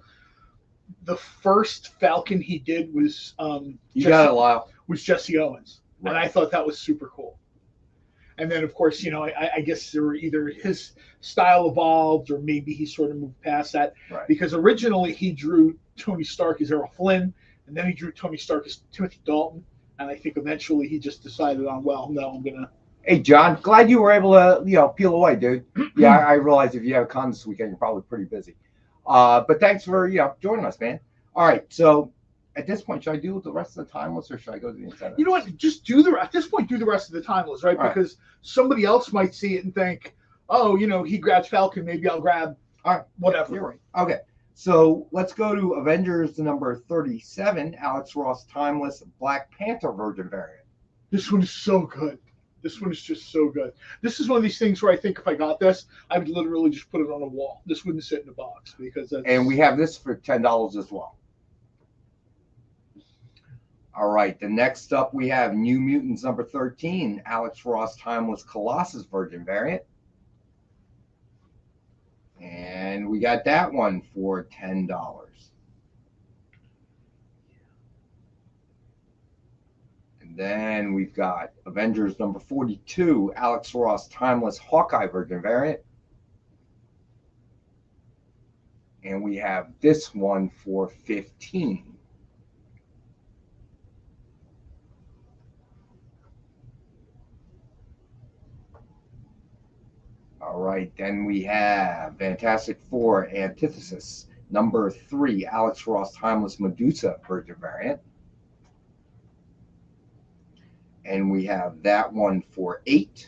the first Falcon he did was got it, Lyle. Was Jesse Owens, right. And I thought that was super cool. And then, of course, I guess there were either his style evolved or maybe he sort of moved past that. Right. Because originally he drew Tony Stark as Errol Flynn, and then he drew Tony Stark as Timothy Dalton. And I think eventually he just decided on, well, no, I'm going to. Hey, John, glad you were able to, peel away, dude. Yeah, I realize if you have a con this weekend, you're probably pretty busy. But thanks for joining us, man. All right, so at this point, should I do the rest of the timeless, or should I go to the incentives? You know what? Just at this point, do the rest of the timeless, right? All because somebody else might see it and think, oh, he grabs Falcon, maybe I'll grab whatever. You're right. Okay, so let's go to Avengers number 37, Alex Ross Timeless Black Panther Virgin variant. This one is so good. This one is just so good. This is one of these things where I think if I got this, I would literally just put it on a wall. This wouldn't sit in a box because that's... And we have this for $10 as well. All right, the next up we have New Mutants number 13, Alex Ross Timeless Colossus Virgin variant. And we got that one for $10. And then we've got Avengers number 42, Alex Ross Timeless Hawkeye Virgin variant. And we have this one for $15. All right, then we have Fantastic Four Antithesis number 3, Alex Ross Timeless Medusa Virgin variant. And we have that one for $8.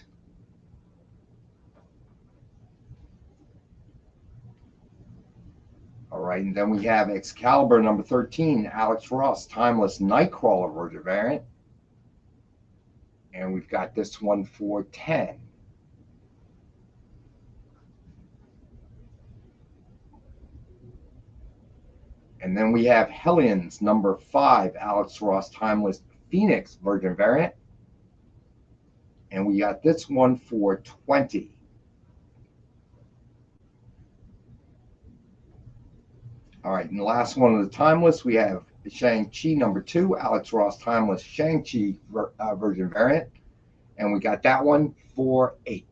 All right, and then we have Excalibur number 13, Alex Ross Timeless Nightcrawler Virgin variant. And we've got this one for $10. And then we have Hellions number 5, Alex Ross Timeless Phoenix Virgin variant. And we got this one for $20. All right, and the last one of the timeless, we have Shang-Chi number 2, Alex Ross Timeless Shang-Chi Virgin variant. And we got that one for $8.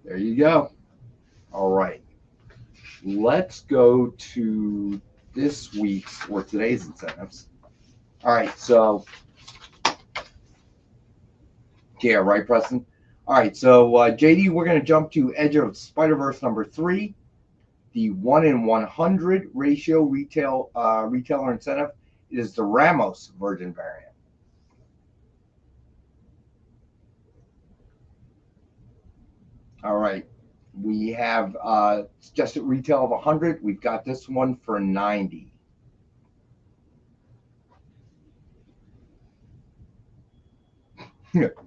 There you go. All right, let's go to this week's or today's incentives. All right, so yeah, right, Preston. All right, so JD, we're going to jump to Edge of Spider-Verse number 3, the 1 in 100 ratio retailer incentive is the Ramos Virgin variant. All right. We have suggested retail of 100. We've got this one for 90.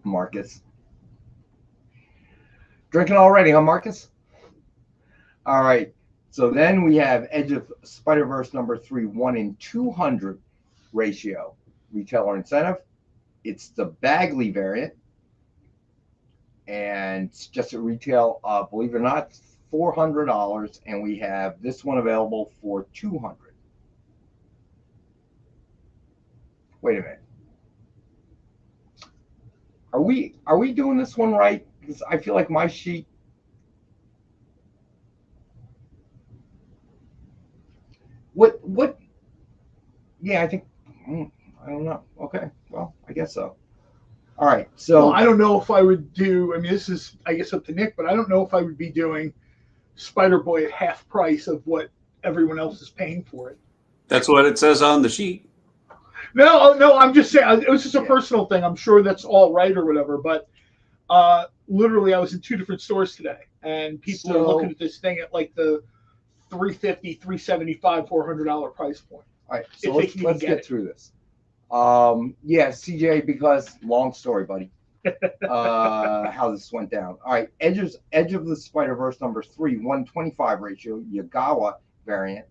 Marcus. Drinking already, huh, Marcus? All right. So then we have Edge of Spider-Verse number 3, 1 in 200 ratio retailer incentive. It's the Bagley variant. And just at retail, believe it or not, $400, and we have this one available for $200. Wait a minute. Are we doing this one right? Because I feel like my sheet. What? Yeah, I think. I don't know. Okay, well, I guess so. All right, so I don't know if I would do. I mean, this is, I guess, up to Nick, but I don't know if I would be doing Spider-Boy at half price of what everyone else is paying for it. That's what it says on the sheet. No, I'm just saying it was just a personal thing. I'm sure that's all right or whatever, but literally, I was in 2 different stores today, and people are looking at this thing at like the $350, $375, $400 price point. All right, so let's get through this. Yeah, CJ, because long story, buddy. How this went down. All right, Edge of the Spider-Verse number 3, 125 ratio, Yagawa variant.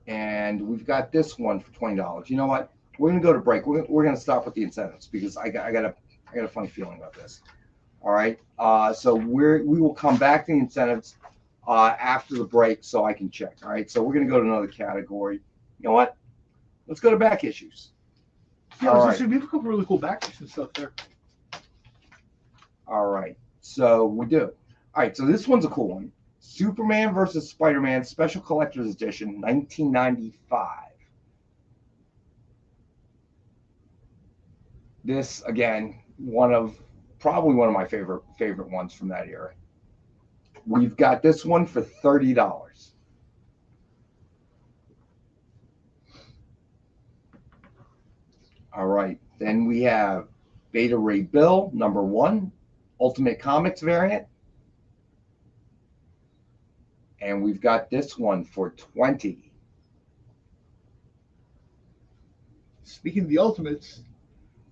And we've got this one for $20. You know what? We're gonna go to break. We're gonna stop with the incentives because I got a funny feeling about this. All right. So we will come back to the incentives after the break so I can check. All right. So we're gonna go to another category. You know what? Let's go to back issues. Yeah, we have a couple really cool back issues and stuff there. All right. So we do. All right. So this one's a cool one. Superman versus Spider-Man Special Collector's Edition, 1995. This again, probably one of my favorite ones from that era. We've got this one for $30. All right, then we have Beta Ray Bill #1, Ultimate Comics variant. And we've got this one for $20. Speaking of the Ultimates,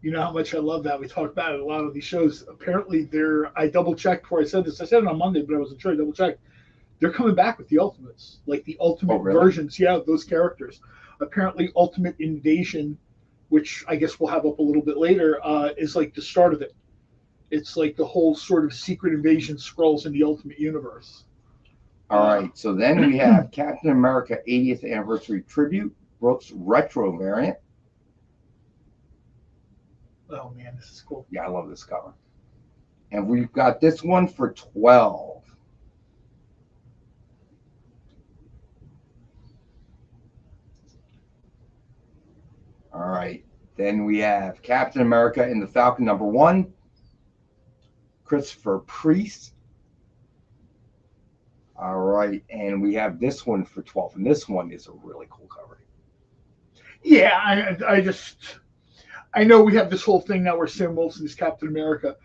you know how much I love that. We talked about it a lot of these shows. Apparently, I double checked before I said this. I said it on Monday, but I wasn't sure. I double checked. They're coming back with the Ultimates, like the Ultimate versions. Yeah, of those characters. Apparently, Ultimate Invasion, which I guess we'll have up a little bit later, is like the start of it. It's like the whole sort of secret invasion Skrulls in the Ultimate Universe. All right, so then we have Captain America 80th Anniversary Tribute, Brooks Retro variant. Oh man, this is cool. Yeah, I love this cover. And we've got this one for $12. All right, then we have Captain America and the Falcon #1, Christopher Priest. All right, and we have this one for $12, and this one is a really cool cover. Yeah, I know we have this whole thing now where Sam Wilson is Captain America,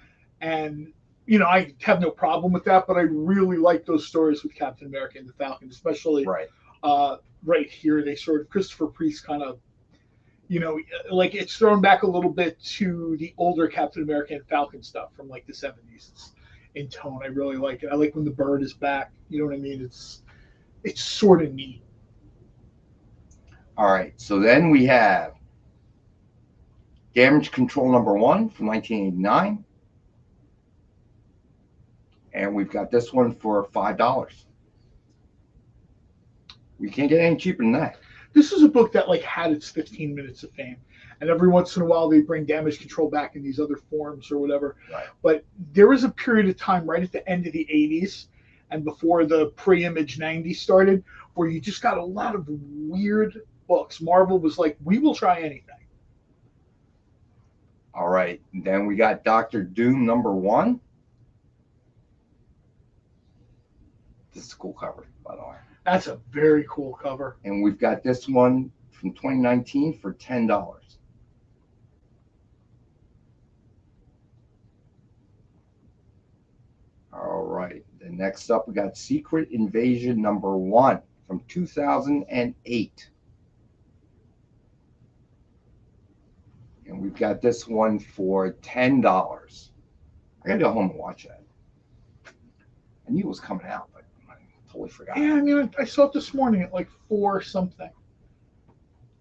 and you know I have no problem with that, but I really like those stories with Captain America and the Falcon, especially right here. They sort of Christopher Priest kind of, you know, like it's thrown back a little bit to the older Captain America and Falcon stuff from like the 70s. In tone, I really like it. I like when the bird is back. You know what I mean? It's sort of neat. All right, so then we have Damage Control #1 from 1989. And we've got this one for $5. We can't get any cheaper than that. This is a book that like had its 15 minutes of fame. And every once in a while they bring Damage Control back in these other forms or whatever. Right. But there was a period of time right at the end of the 80s and before the pre-Image 90s started where you just got a lot of weird books. Marvel was like, we will try anything. All right. And then we got Dr. Doom #1. This is a cool cover, by the way. That's a very cool cover. And we've got this one from 2019 for $10. All right. Then next up, we got Secret Invasion #1 from 2008. And we've got this one for $10. I gotta go home and watch that. I knew it was coming out, but I totally forgot. Yeah, I mean, I saw it this morning at like 4 something.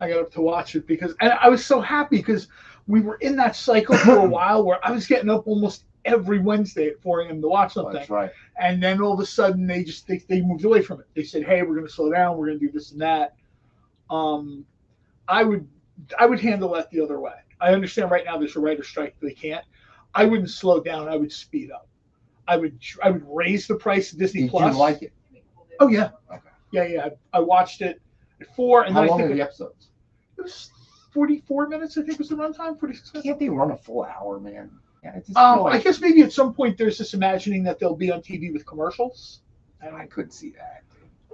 I got up to watch it and I was so happy because we were in that cycle for a while where I was getting up almost every Wednesday at 4 a.m. to watch something. That's right. And then all of a sudden they moved away from it. They said, hey, we're going to slow down. We're going to do this and that. I would handle that the other way. I understand right now there's a writer's strike. They can't. I wouldn't slow down. I would speed up. I would raise the price of Disney Plus. Did you like it? Oh, yeah. Okay. Yeah. I watched it at 4. And how then long are the episodes? It was 44 minutes, I think was the runtime. 46 minutes. Can't they run a full hour, man? Yeah, I guess maybe at some point there's this imagining that they'll be on TV with commercials. I could see that.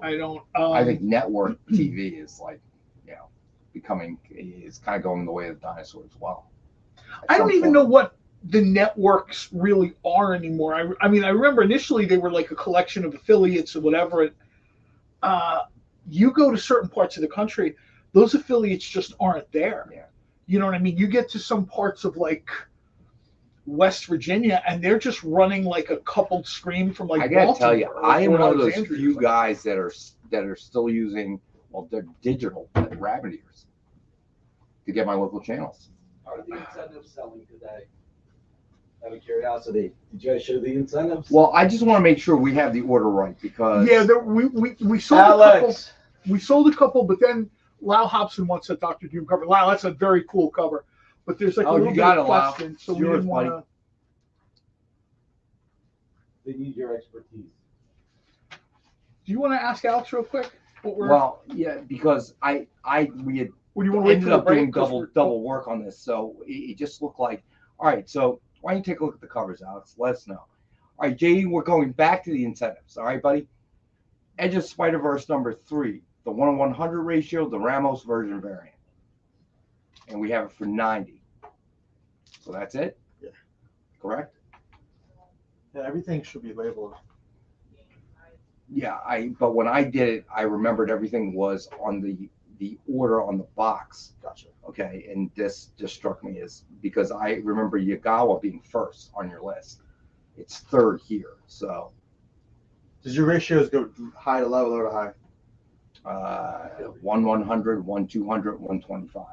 I don't. I think network TV is like, is kind of going the way of the dinosaurs as well. I don't even know what the networks really are anymore. I mean, I remember initially they were like a collection of affiliates or whatever. You go to certain parts of the country, those affiliates just aren't there. Yeah. You know what I mean? You get to some parts of like West Virginia, and they're just running like a coupled screen from like. I gotta tell you, I am one of those Alexandria few guys that are still using they're digital rabbit ears to get my local channels. How are the incentives selling today? Out of curiosity, did you guys show the incentives? Well, I just want to make sure we have the order right because we sold a couple. We sold a couple, but then Lau Hobson wants a Dr. Doom cover. Lau, that's a very cool cover. But there's like a little bit of question, so we didn't want to. They need your expertise. Do you want to ask Alex real quick? Well, yeah, because we had When you want to wait ended for the up doing break, double work on this, so it just looked like. All right, so why don't you take a look at the covers, Alex? Let us know. All right, JD, we're going back to the incentives. All right, buddy. Edge of Spider-Verse #3, the 1:100 ratio, the Ramos version variant, and we have it for 90. So that's it. Yeah. Correct. Yeah, everything should be labeled. Yeah, but when I did it, I remembered everything was on the order on the box. Gotcha. Okay, and this just struck me as because I remember Yagawa being first on your list. It's third here, so Does your ratios go high to low, low to high? 1:100, 1:200, 1:25.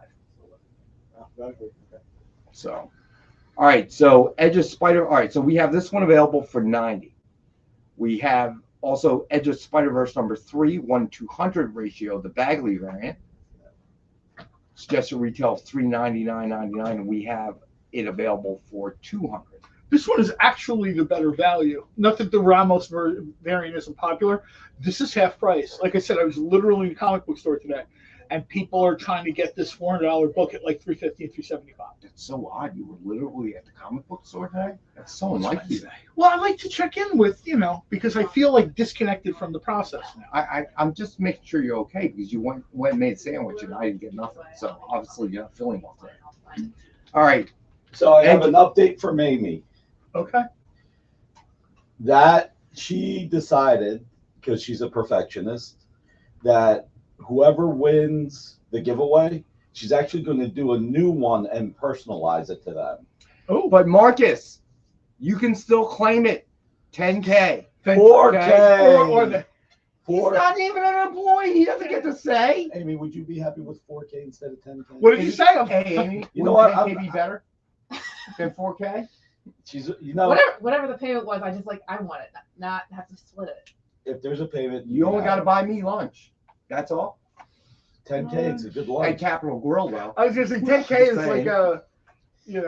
Okay. So, all right. So Edge of Spider. All right. So we have this one available for 90. We have also Edge of Spider-Verse #3, 1:200 ratio, the Bagley variant. Suggested retail of $399.99, and we have it available for 200. This one is actually the better value. Not that the Ramos variant isn't popular. This is half price. Like I said, I was literally in a comic book store today, and people are trying to get this $400 book at like $350 and $375. That's so odd. You were literally at the comic book store today? That's so unlike you. Well, I like to check in with, because I feel like disconnected from the process now. I'm just making sure you're okay because you went and made a sandwich and I didn't get nothing. So obviously you're not feeling well today. All right. So I have an update from Amy. Okay. That she decided, because she's a perfectionist, that whoever wins the giveaway, she's actually going to do a new one and personalize it to them. Oh, but Marcus, you can still claim it. 10K. 4K. He's not even an employee. He doesn't get to say. Amy, would you be happy with 4K instead of 10K? What did you say? Hey, Amy, you know what? 10K be better than 4K? She's, whatever the payment was, I want it, not have to split it. if there's a payment, You only got to buy me lunch. That's all. 10K. It's a good lunch. At Capital Grill, though. I was going to say 10K is like a,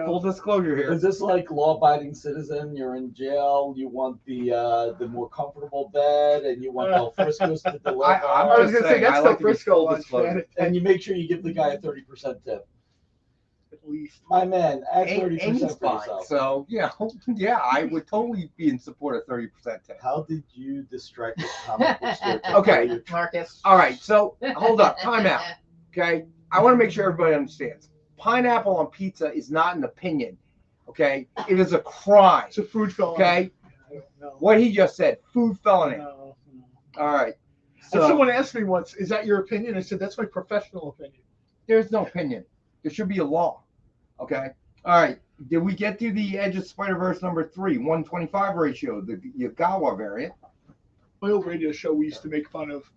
Full disclosure here. Is this like law-abiding citizen? You're in jail. You want the more comfortable bed, and you want Del Frisco's to deliver. I was going to say that's Del Frisco lunch, man. And you make sure you give the guy a 30% tip. At least. My man, add 30% for yourself. So yeah, I would totally be in support of 30% tip. How did you distract the comic book store? Okay, Marcus. all right. So hold up, time out. Okay, I want to make sure everybody understands. Pineapple on pizza is not an opinion. Okay, it is a crime. It's a food felony. Okay, what he just said, food felony. No. All right. So someone asked me once, "Is that your opinion?" I said, "That's my professional opinion." There's no opinion. There should be a law. Okay. All right. Did we get to the Edge of Spider-Verse #3, 1:25 ratio, the Yagawa variant? My old radio show, we used to make fun of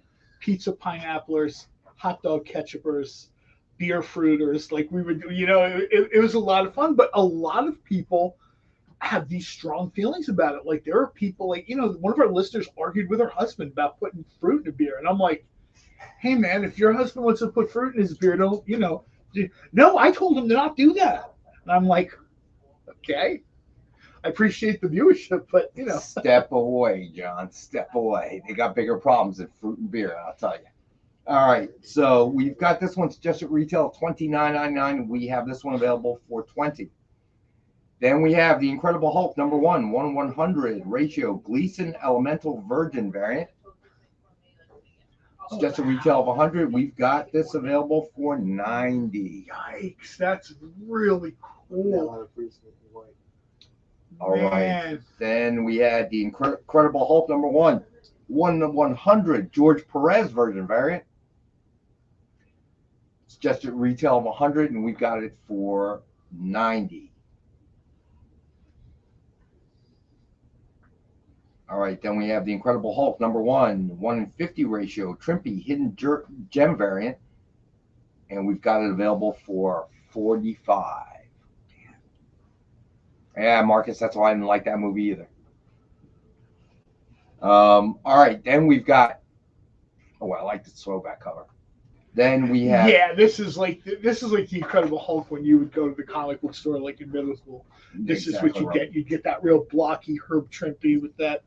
pizza pineapplers, hot dog ketchupers, beer fruiters. Like we would do, it was a lot of fun, but a lot of people have these strong feelings about it. Like there are people like, one of our listeners argued with her husband about putting fruit in a beer. And I'm like, hey man, if your husband wants to put fruit in his beer, don't, no, I told him to not do that. And I'm like, okay, I appreciate the viewership, but Step away, John. Step away. They got bigger problems than fruit and beer, I'll tell you. All right, so we've got this one suggested retail of $29.99. We have this one available for $20. Then we have the Incredible Hulk #1, 1:100 ratio Gleason Elemental Virgin variant. Suggested retail of $100. We've got this available for $90. Yikes, that's really cool. All right. Then we had the Incredible Hulk #1, 1:100 George Perez version variant. Suggested retail of $100, and we got it for $90. All right, then we have the Incredible Hulk #1, 1:50 ratio Trimpy Hidden Gem variant, and we've got it available for $45. Yeah, Marcus, that's why I didn't like that movie either. All right, then we've got. Oh, I like the throwback cover. Then we have. Yeah, this is like the Incredible Hulk when you would go to the comic book store like in middle school. This is what you get. You get that real blocky Herb Trimpe with that,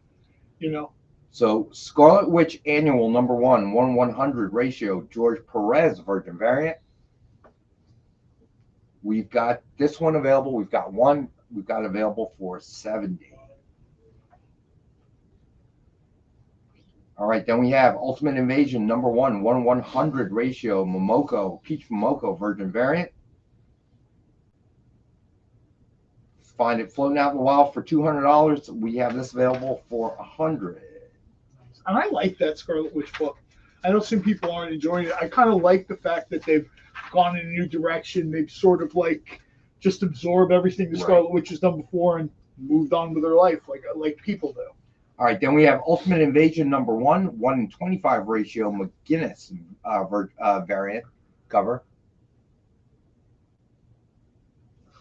So Scarlet Witch Annual #1, 1:100 ratio George Perez Virgin variant. We've got this one available. We've got one. We've got available for $70. All right, then we have Ultimate Invasion number 1/100 ratio Momoko, Peach Momoko Virgin variant. Find it floating out in the wild for $200. We have this available for $100. And I like that Scarlet Witch book. I know some people aren't enjoying it. I kind of like the fact that they've gone in a new direction. They've sort of like just absorbed everything the Scarlet Witch has done before and moved on with their life like people do. All right, then we have Ultimate Invasion number 1/125 ratio McGinnis variant cover.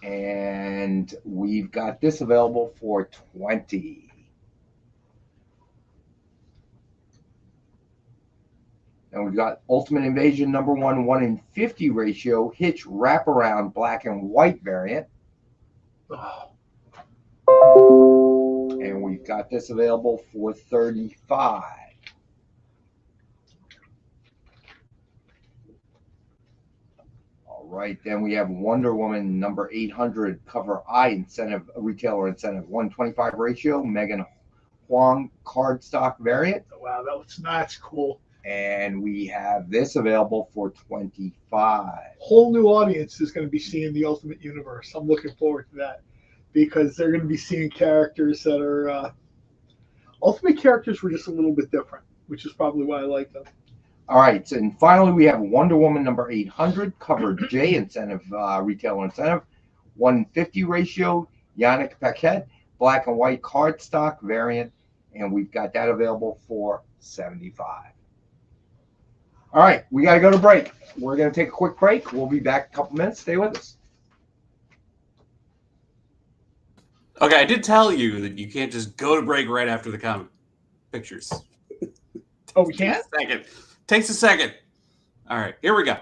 And we've got this available for $20. And we've got Ultimate Invasion number 1/150 ratio Hitch wraparound black and white variant. And we've got this available for $35. All right, then we have Wonder Woman number 800 cover I incentive, retailer incentive, 125 ratio, Megan Huang cardstock variant. Wow, that's cool. And we have this available for $25. Whole new audience is going to be seeing the Ultimate Universe. I'm looking forward to that because they're going to be seeing characters that are Ultimate characters were just a little bit different, which is probably why I like them. All right, so, and finally we have Wonder Woman number 800 cover J incentive, retailer incentive, 150 ratio, Yannick Paquette, black and white cardstock variant, and we've got that available for $75. All right, we got to go to break. We're going to take a quick break. We'll be back in a couple minutes. Stay with us. Okay, I did tell you that you can't just go to break right after the comic pictures. Oh, we can't? Takes a second. All right, here we go.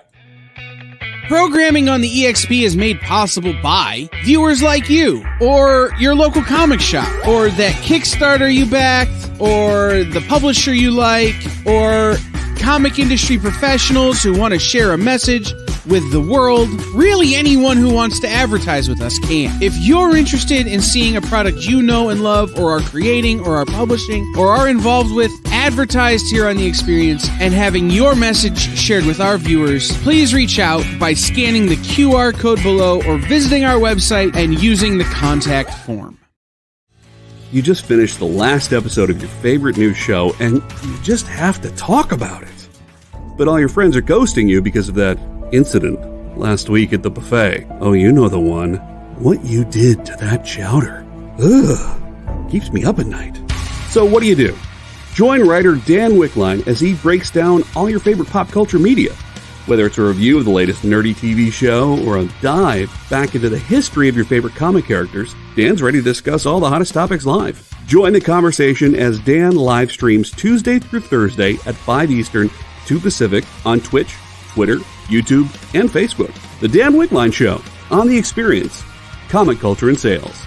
Programming on the EXP is made possible by viewers like you, or your local comic shop, or that Kickstarter you backed, or the publisher you like, or comic industry professionals who want to share a message with the world. Really, anyone who wants to advertise with us can. If you're interested in seeing a product you know and love, or are creating, or are publishing, or are involved with, advertised here on The Experience, and having your message shared with our viewers, please reach out by scanning the QR code below or visiting our website and using the contact form. You just finished the last episode of your favorite news show, and you just have to talk about it. But all your friends are ghosting you because of that incident last week at the buffet. Oh, you know the one. What you did to that chowder. Ugh. Keeps me up at night. So what do? Join writer Dan Wickline as he breaks down all your favorite pop culture media. Whether it's a review of the latest nerdy TV show or a dive back into the history of your favorite comic characters, Dan's ready to discuss all the hottest topics live. Join the conversation as Dan live streams Tuesday through Thursday at 5 Eastern, 2 Pacific on Twitch, Twitter, YouTube, and Facebook. The Dan Wickline Show on The Experience, Comic Culture and Sales.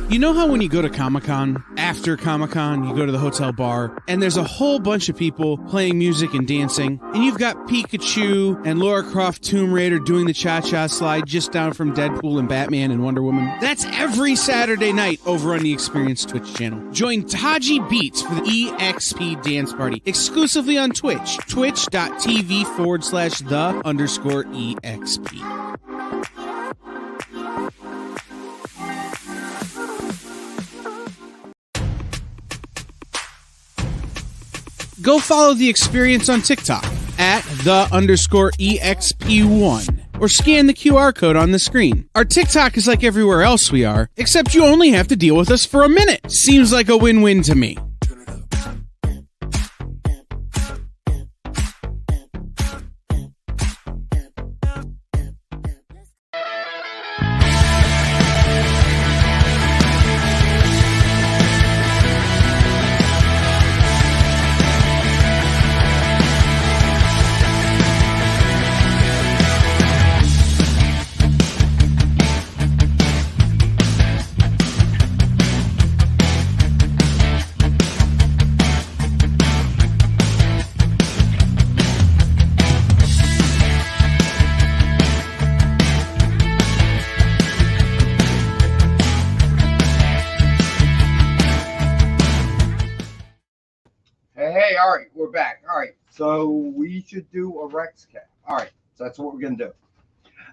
You know how when you go to Comic-Con, after Comic-Con, you go to the hotel bar, and there's a whole bunch of people playing music and dancing, and you've got Pikachu and Lara Croft Tomb Raider doing the cha-cha slide just down from Deadpool and Batman and Wonder Woman? That's every Saturday night over on the Experience Twitch channel. Join Taji Beats for the EXP Dance Party, exclusively on Twitch, twitch.tv/the_EXP. Go follow The Experience on TikTok at @the_EXP1 or scan the QR code on the screen. Our TikTok is like everywhere else we are, except you only have to deal with us for a minute. Seems like a win-win to me. All right, we're back. All right, so we should do a Rex cap. All right, so that's what we're gonna do.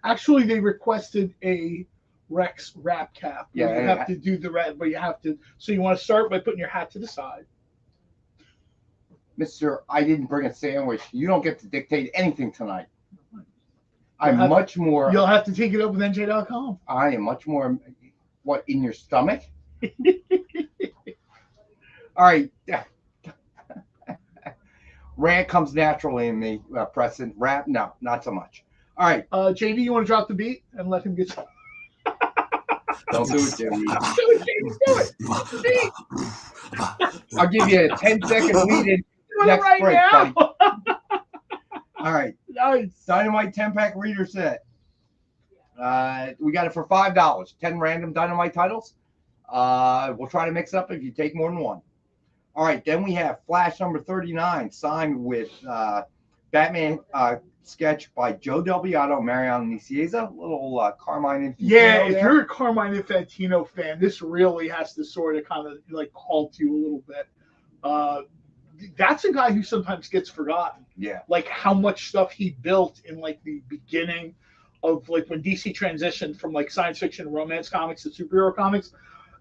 Actually, they requested a Rex wrap cap. Yeah, you have to do the wrap, but you have to. So you want to start by putting your hat to the side. Mister, I didn't bring a sandwich. You don't get to dictate anything tonight. Much more. You'll have to take it up with NJ.com. I am much more. What, in your stomach? All right. Rant comes naturally in me. Preston, rap, no, not so much. All right. JD, you want to drop the beat and let him get. Don't do it, JD. Do it. I'll give you a 10-second lead in next right break, now. buddy. All right. Nice. Dynamite 10-pack reader set. We got it for $5. 10 random Dynamite titles. We'll try to mix up if you take more than one. All right. Then we have Flash number 39 signed with Batman sketch by Joe Del Beato, Mariano Nicieza. Little Carmine Infantino. Yeah, if you're a Carmine Infantino fan, this really has to sort of kind of like halt you a little bit. That's a guy who sometimes gets forgotten. Yeah. Like how much stuff he built in like the beginning of like when DC transitioned from like science fiction romance comics to superhero comics.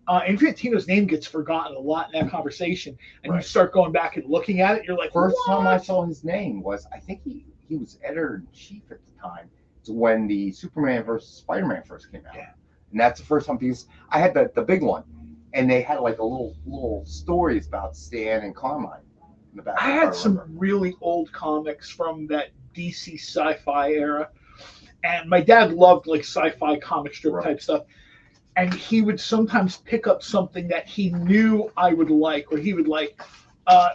Infantino's name gets forgotten a lot in that conversation. And you start going back and looking at it, you're like, first what? time I saw his name was, I think he was editor-in-chief at the time. It's when the Superman versus Spider-Man first came out. Yeah. And that's the first time, because I had the big one. And they had like a little stories about Stan and Carmine in the back. I had some really old comics from that DC sci-fi era. And my dad loved like sci-fi comic strip type stuff. And he would sometimes pick up something that he knew I would like, or he would like,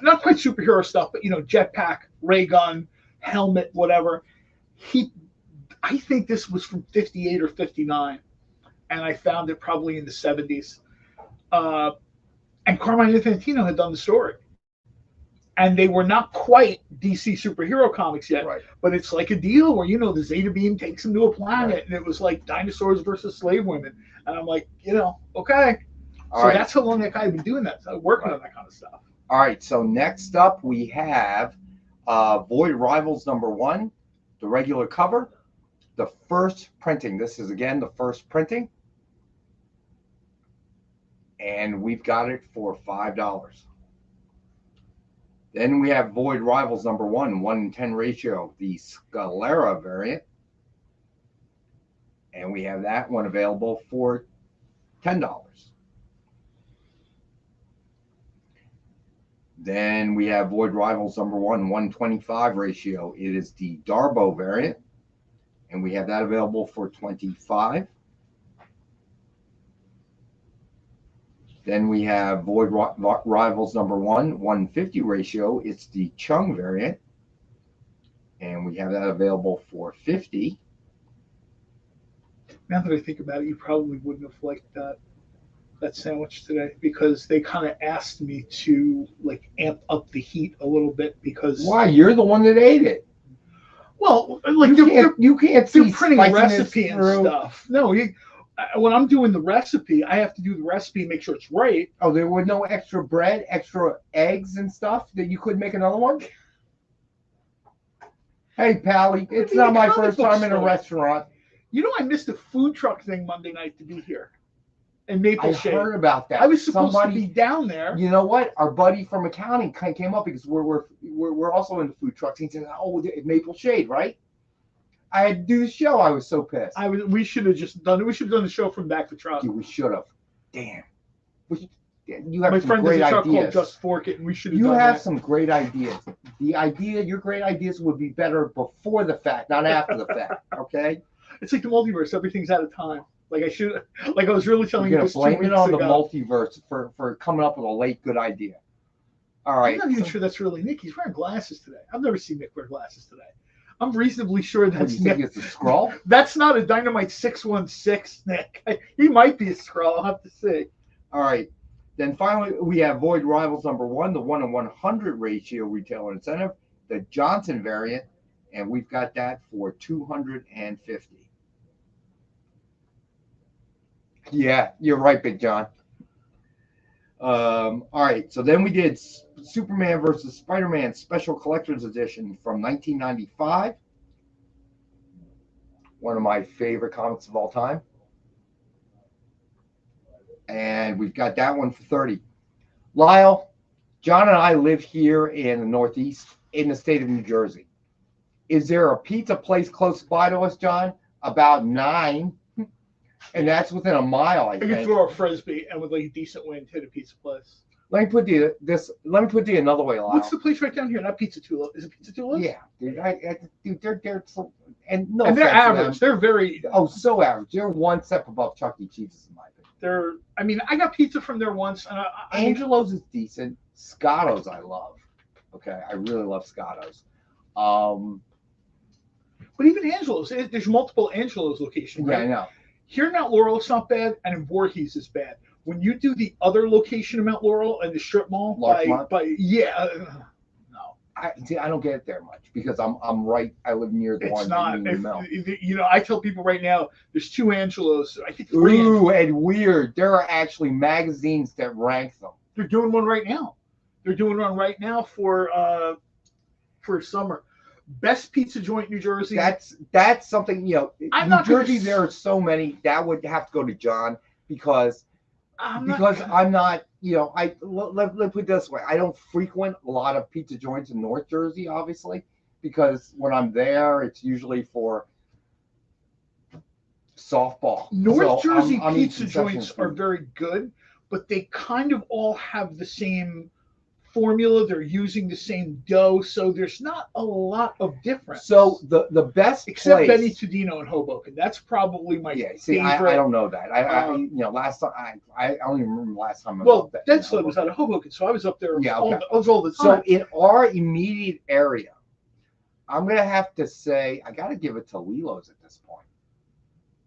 not quite superhero stuff, but, jetpack, ray gun, helmet, whatever. I think this was from 58 or 59. And I found it probably in the 70s. And Carmine Infantino had done the story. And they were not quite DC superhero comics yet, but it's like a deal where, the Zeta Beam takes him to a planet, and it was like dinosaurs versus slave women. And I'm like, okay. So that's how long that guy had been doing that, working on that kind of stuff. All right, so next up we have Void Rivals #1, the regular cover, the first printing. This is, again, the first printing. And we've got it for $5. Then we have Void Rivals #1, 1-in-10 ratio, the Scalera variant. And we have that one available for $10. Then we have Void Rivals #1, 125 ratio. It is the Darbo variant. And we have that available for $25. Then we have Void Rivals #1, 150 ratio. It's the Chung variant. And we have that available for $50. Now that I think about it, you probably wouldn't have liked that sandwich today, because they kind of asked me to like amp up the heat a little bit, because why? You're the one that ate it. Well, like you can't see printing a recipe and stuff. No, when I'm doing the recipe, I have to do the recipe and make sure it's right. Oh, there were no extra bread, extra eggs and stuff that you couldn't make another one? Hey, Pally, it's not my first time in a restaurant. I missed a food truck thing Monday night to be here in Maple Shade. I heard about that. I was supposed to be down there. You know what? Our buddy from accounting came up, because we're also in the food trucks. He said, "Oh, Maple Shade, right?" I had to do the show. I was so pissed. We should have just done it. We should have done the show from back the truck. We should have. Damn. You have My some friend great has a truck ideas. called Just Fork It, and we should have You done have that. some great ideas. Your great ideas would be better before the fact, not after the fact. Okay. It's like the multiverse. Everything's out of time. Like I was really telling you You're this 2 gonna blame weeks it on the ago. multiverse for coming up with a late good idea. All right. I'm not even sure that's really Nick. He's wearing glasses today. I've never seen Nick wear glasses today. I'm reasonably sure that's you think it's a scroll? That's not a Dynamite 616, Nick. He might be a scroll. I'll have to see. All right. Then finally, we have Void Rivals #1, the 1-in-100 ratio retailer incentive, the Johnson variant, and we've got that for $250. Yeah, you're right, Big John. All right, so then we did Superman versus Spider-Man Special Collector's Edition from 1995. One of my favorite comics of all time. And we've got that one for 30. Lyle, John and I live here in the Northeast in the state of New Jersey. Is there a pizza place close by to us, John? About 9. And that's within a mile, I think. You can throw a frisbee and with like a decent wind hit a pizza place. Let me put you another way, Lyle. What's the place right down here? Not Pizza Tula. Is it Pizza Tula? Yeah, dude, they're so, and they're average. They're very so average. They're one step above Chuck E. Cheese's in my opinion. I mean, I got pizza from there once, and Angelo's is decent. Scotto's I love. Okay, I really love Scotto's. But even Angelo's, there's multiple Angelo's locations. Right? Yeah, I know. Here in Mount Laurel, it's not bad, and in Voorhees, it's bad. When you do the other location in Mount Laurel and the strip mall, no. I don't get it there much because I'm right. I live near the one. I tell people right now, there's 2 Angelos. I think 3. Ooh, and weird. There are actually magazines that rank them. They're doing one right now. For summer. Best pizza joint, New Jersey. That's something, New Jersey, there are so many. That would have to go to John because I'm not, let's put it this way. I don't frequent a lot of pizza joints in North Jersey, obviously, because when I'm there, it's usually for softball. North Jersey pizza joints are very good, but they kind of all have the same formula. They're using the same dough, so there's not a lot of difference. So the best except place, Benny Tudino in Hoboken. That's probably my favorite. I don't know that. Last time I don't even remember last time. Dead Sled was out of Hoboken, so I was up there. Yeah, okay. all the time. So in our immediate area, I'm gonna have to say I got to give it to Lilo's at this point.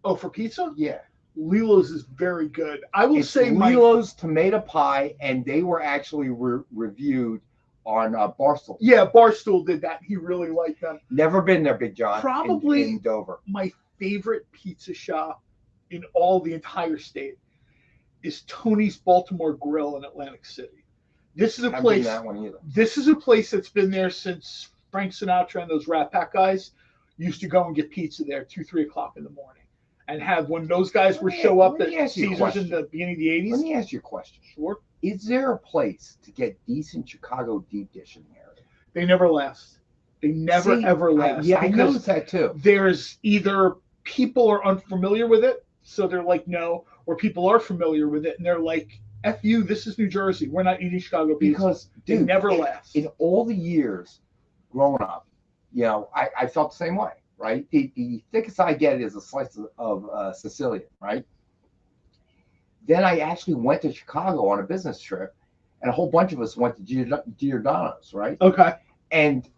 Oh, for pizza? Yeah. Lilo's is very good. I will say Lilo's tomato pie, and they were actually reviewed on Barstool. Yeah, Barstool did that. He really liked them. Never been there, Big John. Probably in Dover. My favorite pizza shop in all the entire state is Tony's Baltimore Grill in Atlantic City. This is a place. That one either. This is a place that's been there since Frank Sinatra and those Rat Pack guys used to go and get pizza there 2-3 o'clock in the morning. And have when those guys show up at Caesars in the beginning of the 80s. Let me ask you a question. Sure. Is there a place to get decent Chicago deep dish in the area? They never last. They never ever last. I noticed that too. There's either people are unfamiliar with it, so they're like no, or people are familiar with it and they're like, F you, this is New Jersey. We're not eating Chicago pizza. Because they never last. In all the years growing up, I felt the same way. Right, the thickest I get is a slice of Sicilian. Right. Then I actually went to Chicago on a business trip, and a whole bunch of us went to Giordano's. Right. Okay. And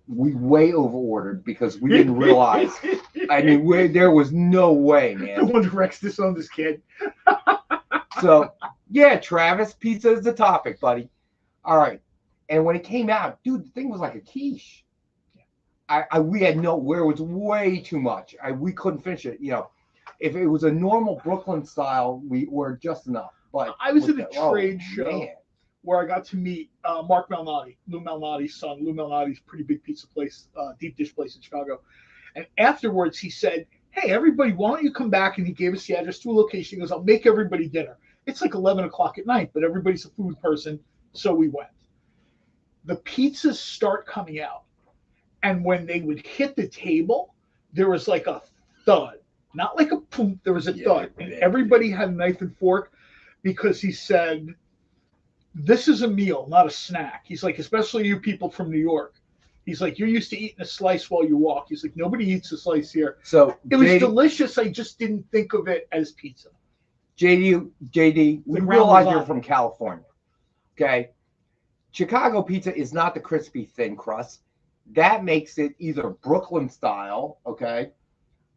we way overordered because we didn't realize. I mean, there was no way, man. No wonder Rex disowned this kid. So yeah, Travis, pizza is the topic, buddy. All right, and when it came out, dude, the thing was like a quiche. We had where it was way too much. We couldn't finish it. If it was a normal Brooklyn style, we were just enough. But I was at a trade show where I got to meet Mark Malnati, Lou Malnati's son. Lou Malnati's pretty big pizza place, deep dish place in Chicago. And afterwards, he said, "Hey, everybody, why don't you come back?" And he gave us the address to a location. He goes, "I'll make everybody dinner." It's like 11 o'clock at night, but everybody's a food person, so we went. The pizzas start coming out. And when they would hit the table, there was like a thud. Not like a poop, there was a thud. And everybody had a knife and fork because he said, this is a meal, not a snack. He's like, especially you people from New York. He's like, you're used to eating a slice while you walk. He's like, nobody eats a slice here. So it was delicious. I just didn't think of it as pizza. JD, we realize you're from California. Okay. Chicago pizza is not the crispy thin crust. That makes it either Brooklyn style, okay?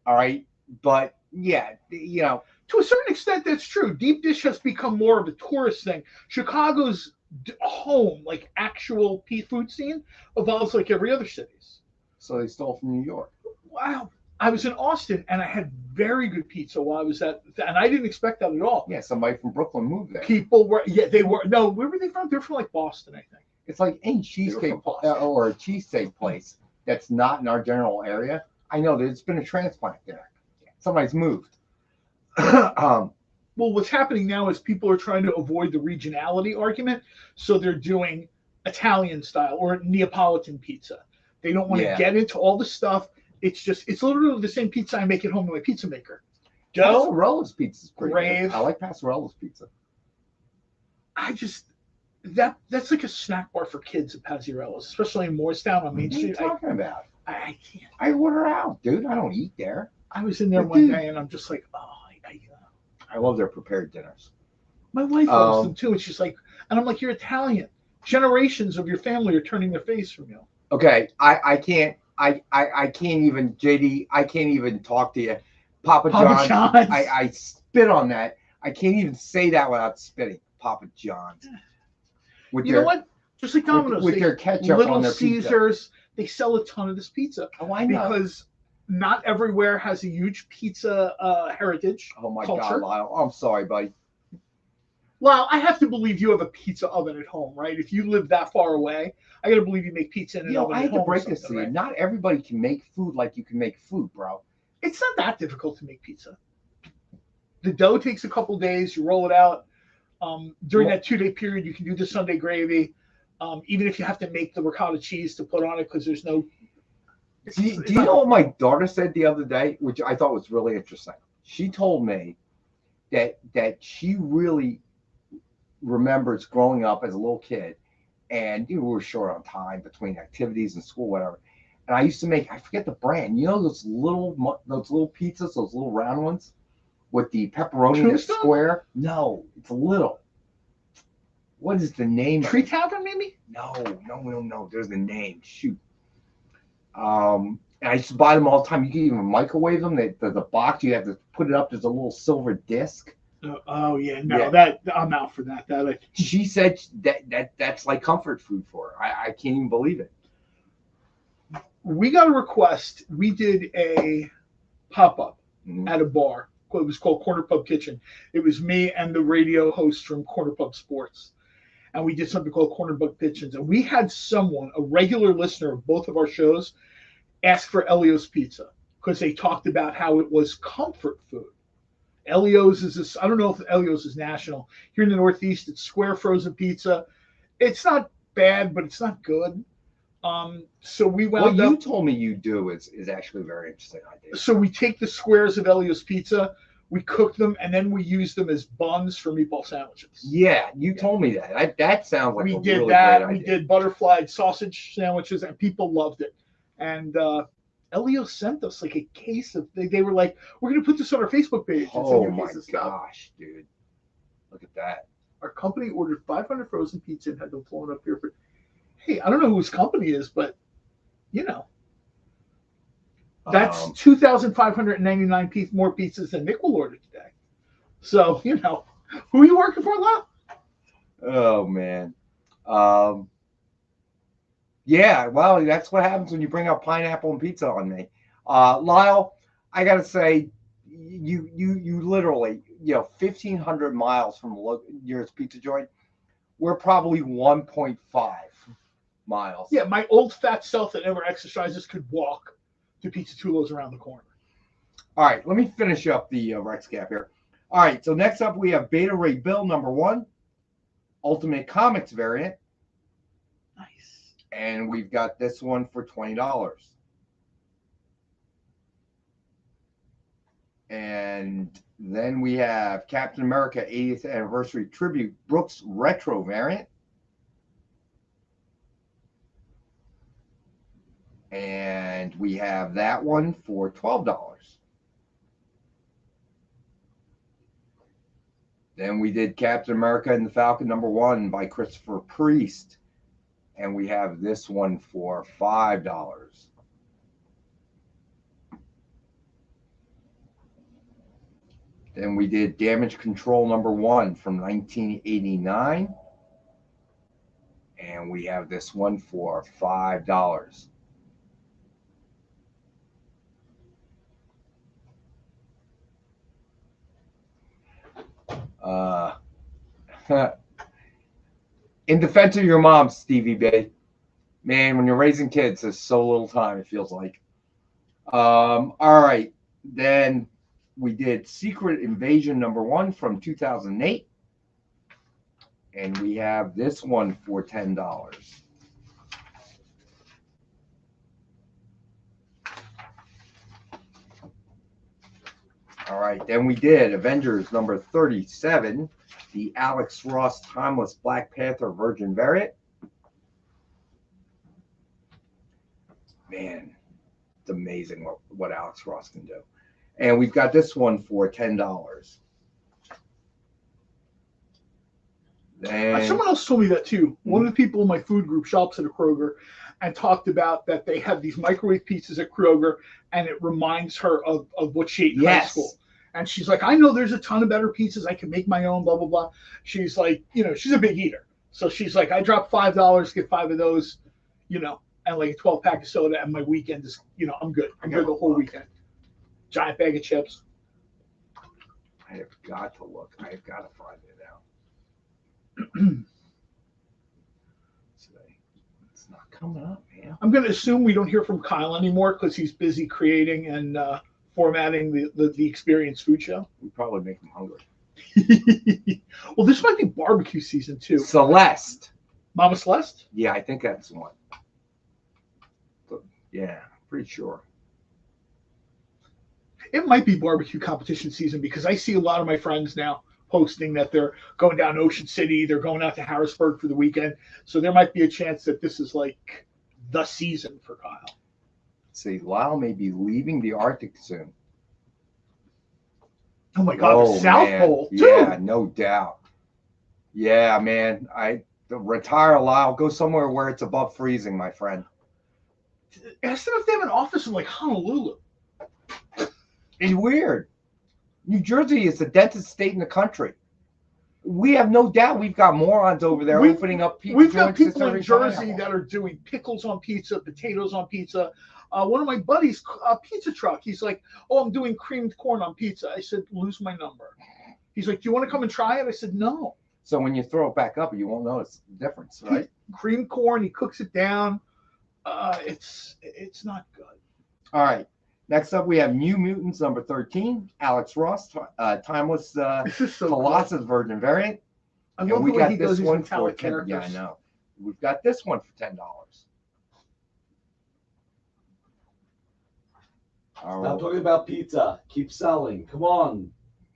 All right. But yeah, to a certain extent, that's true. Deep dish has become more of a tourist thing. Chicago's home, like actual food scene, evolves like every other city's. So they stole from New York. Wow. I was in Austin and I had very good pizza while I was at, and I didn't expect that at all. Yeah, somebody from Brooklyn moved there. People were, yeah, they were. No, where were they from? They're from like Boston, I think. It's like any cheesecake or a cheesesteak place that's not in our general area. I know there's been a transplant there. Somebody's moved. Well, what's happening now is people are trying to avoid the regionality argument, so they're doing Italian style or Neapolitan pizza. They don't want to get into all the stuff. It's literally the same pizza I make at home in my pizza maker. Passarella's pizza is pretty good. I like Passarella's pizza. That's like a snack bar for kids at Passarella's, especially in Morristown on Main Street. What are you talking about? I can't. I order out, dude. I don't eat there. I was in there one day and I'm just like, oh, I love their prepared dinners. My wife loves them too, and she's like, and I'm like, you're Italian. Generations of your family are turning their face from you. Okay, I can't even, JD. I can't even talk to you, Papa John's. I spit on that. I can't even say that without spitting. Papa John's. You know what? Just like Domino's, with their ketchup Little on their Caesars, pizza. They sell a ton of this pizza. Oh, I know. Because not everywhere has a huge pizza heritage. Oh my culture. God, Lyle. I'm sorry, buddy. Well, I have to believe you have a pizza oven at home, right? If you live that far away, I got to believe you make pizza in an oven I at hate home. to break this to you. Right? Not everybody can make food like you can make food, bro. It's not that difficult to make pizza. The dough takes a couple days. You roll it out. During that 2-day period, you can do the Sunday gravy. Even if you have to make the ricotta cheese to put on it because there's no. Do you know what my daughter said the other day, which I thought was really interesting? She told me that she really remembers growing up as a little kid, and we were short on time between activities and school, whatever. And I used to make, I forget the brand. You know those little pizzas, those little round ones with the pepperoni that's square? No, it's little. What is the name? Tree Tavern, maybe? No. There's the name. Shoot. And I used to buy them all the time. You can even microwave them. The box, you have to put it up. There's a little silver disc. Oh yeah, no, that I'm out for that. She said that's like comfort food for her. I can't even believe it. We got a request. We did a pop-up at a bar. It was called Corner Pub Kitchen. It was me and the radio host from Corner Pub Sports. And we did something called Corner Pub Kitchens. And we had someone, a regular listener of both of our shows, ask for Elio's Pizza because they talked about how it was comfort food. Elio's is this, I don't know if Elio's is national. Here in the Northeast, it's square frozen pizza. It's not bad, but it's not good. So we wound up. What you told me you do is actually a very interesting idea. So we take the squares of Elio's Pizza, we cook them, and then we use them as buns for meatball sandwiches. Yeah, you told me that. That sounds like we a did really that. Great idea. We did butterfly sausage sandwiches, and people loved it. And Elio sent us like a case of. They were like, "We're going to put this on our Facebook page." Oh my gosh, dude! Look at that. Our company ordered 500 frozen pizza and had them flown up here for. Hey, I don't know whose company is, but you know. That's 2,599 more pizzas than Nick will order today. So, you know, who are you working for, Lyle? Oh, man. Yeah, well, that's what happens when you bring out pineapple and pizza on me. Lyle, I got to say, you literally, 1,500 miles from the nearest pizza joint. We're probably 1.5 miles. Yeah, my old fat self that never exercises could walk to Pizza Tulo's around the corner. All right, let me finish up the Rex Cap here. All right, so next up we have Beta Ray Bill #1, Ultimate Comics variant. Nice. And we've got this one for $20. And then we have Captain America 80th Anniversary Tribute Brooks Retro variant. And we have that one for $12. Then we did Captain America and the Falcon #1 by Christopher Priest. And we have this one for $5. Then we did Damage Control #1 from 1989. And we have this one for $5. In defense of your mom, Stevie B, man, when you're raising kids, there's so little time, it feels like. All right. Then we did Secret Invasion #1 from 2008. And we have this one for $10. All right, then we did Avengers #37, the Alex Ross Timeless Black Panther Virgin variant. Man, it's amazing what Alex Ross can do. And we've got this one for $10. Then, someone else told me that too. One of the people in my food group shops at a Kroger and talked about that they have these microwave pizzas at Kroger and it reminds her of what she ate in high school. And she's like, I know there's a ton of better pizzas. I can make my own, blah, blah, blah. She's like, she's a big eater. So she's like, I drop $5, get 5 of those, and like a 12-pack of soda, and my weekend is, I'm good. I'm good the whole weekend. Giant bag of chips. I have got to look. I have got to find it out. It's not coming up, man. I'm going to assume we don't hear from Kyle anymore because he's busy creating and formatting the Experience Food Show. We probably make him hungry. Well, this might be barbecue season too. Celeste. Mama Celeste? Yeah, I think that's one. But, yeah, pretty sure. It might be barbecue competition season because I see a lot of my friends now posting that they're going down Ocean City, they're going out to Harrisburg for the weekend. So there might be a chance that this is like the season for Kyle. See, Lyle may be leaving the Arctic soon. Oh my God, the South Pole too. Yeah, no doubt. Yeah, man. Retire, Lyle. Go somewhere where it's above freezing, my friend. Ask them if they have an office in like Honolulu. It's weird. New Jersey is the densest state in the country. We have no doubt we've got morons over there opening up pizza We've got joints people in Jersey that are doing pickles on pizza, potatoes on pizza. One of my buddies, pizza truck, he's like, oh, I'm doing creamed corn on pizza. I said, lose my number. He's like, do you want to come and try it? I said, no. So when you throw it back up, you won't notice the difference, right? Creamed corn, he cooks it down. It's not good. All right. Next up, we have New Mutants #13, Alex Ross, Timeless Colossus Virgin variant. I love the way he does these metallic characters. Yeah, I know. We've got this one for $10. Stop talking about pizza. Keep selling. Come on.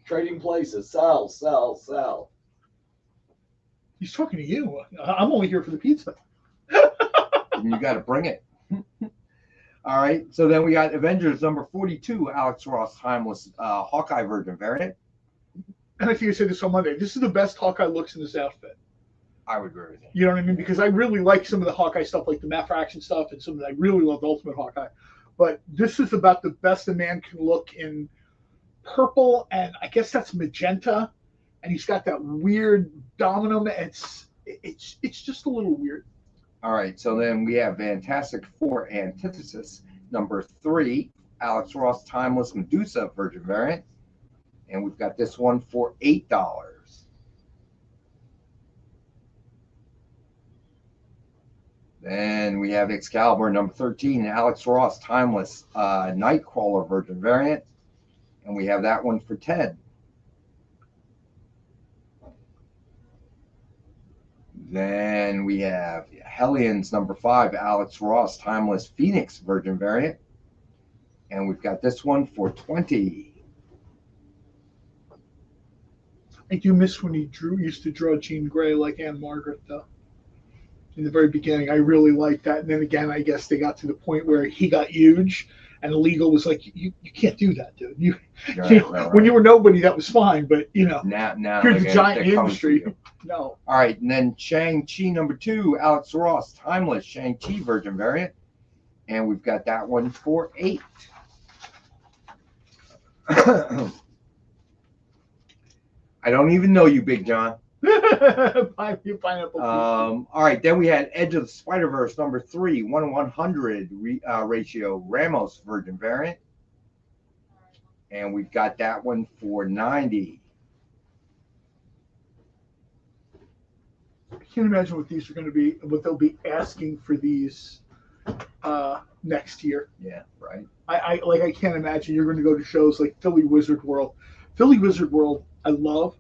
Trading places. Sell, sell, sell. He's talking to you. I'm only here for the pizza. And you got to bring it. All right. So then we got Avengers #42, Alex Ross Timeless Hawkeye Virgin variant. And I think I said this on Monday. This is the best Hawkeye looks in this outfit. I would agree with you. You know what I mean? Because I really like some of the Hawkeye stuff, like the Matt Fraction stuff, and some of I really love the Ultimate Hawkeye. But this is about the best a man can look in purple, and I guess that's magenta. And he's got that weird domino. It's just a little weird. All right, so then we have Fantastic Four Antithesis #3, Alex Ross Timeless Medusa Virgin variant, and we've got this one for $8. Then we have Excalibur #13, Alex Ross Timeless Nightcrawler Virgin variant, and we have that one for $10. Then we have Hellions #5, Alex Ross Timeless Phoenix Virgin variant, and we've got this one for $20. I do miss when he used to draw Jean Grey like Anne Margaret, though. In the very beginning, I really liked that. And then again, I guess they got to the point where he got huge, and legal was like, you can't do that, dude. Right. When you were nobody, that was fine, but now you're the giant in the industry. No. All right, and then Shang-Chi #2, Alex Ross Timeless Shang-Chi Virgin variant, and we've got that one for $8. I don't even know you, Big John. Pineapple. All right, then we had Edge of the Spider-Verse #3, 1/100 ratio Ramos Virgin variant, and we've got that one for $90. can't imagine what these are going to be, what they'll be asking for these next year. Yeah, right. I can't imagine you're going to go to shows like Philly Wizard World. Philly Wizard World, I love,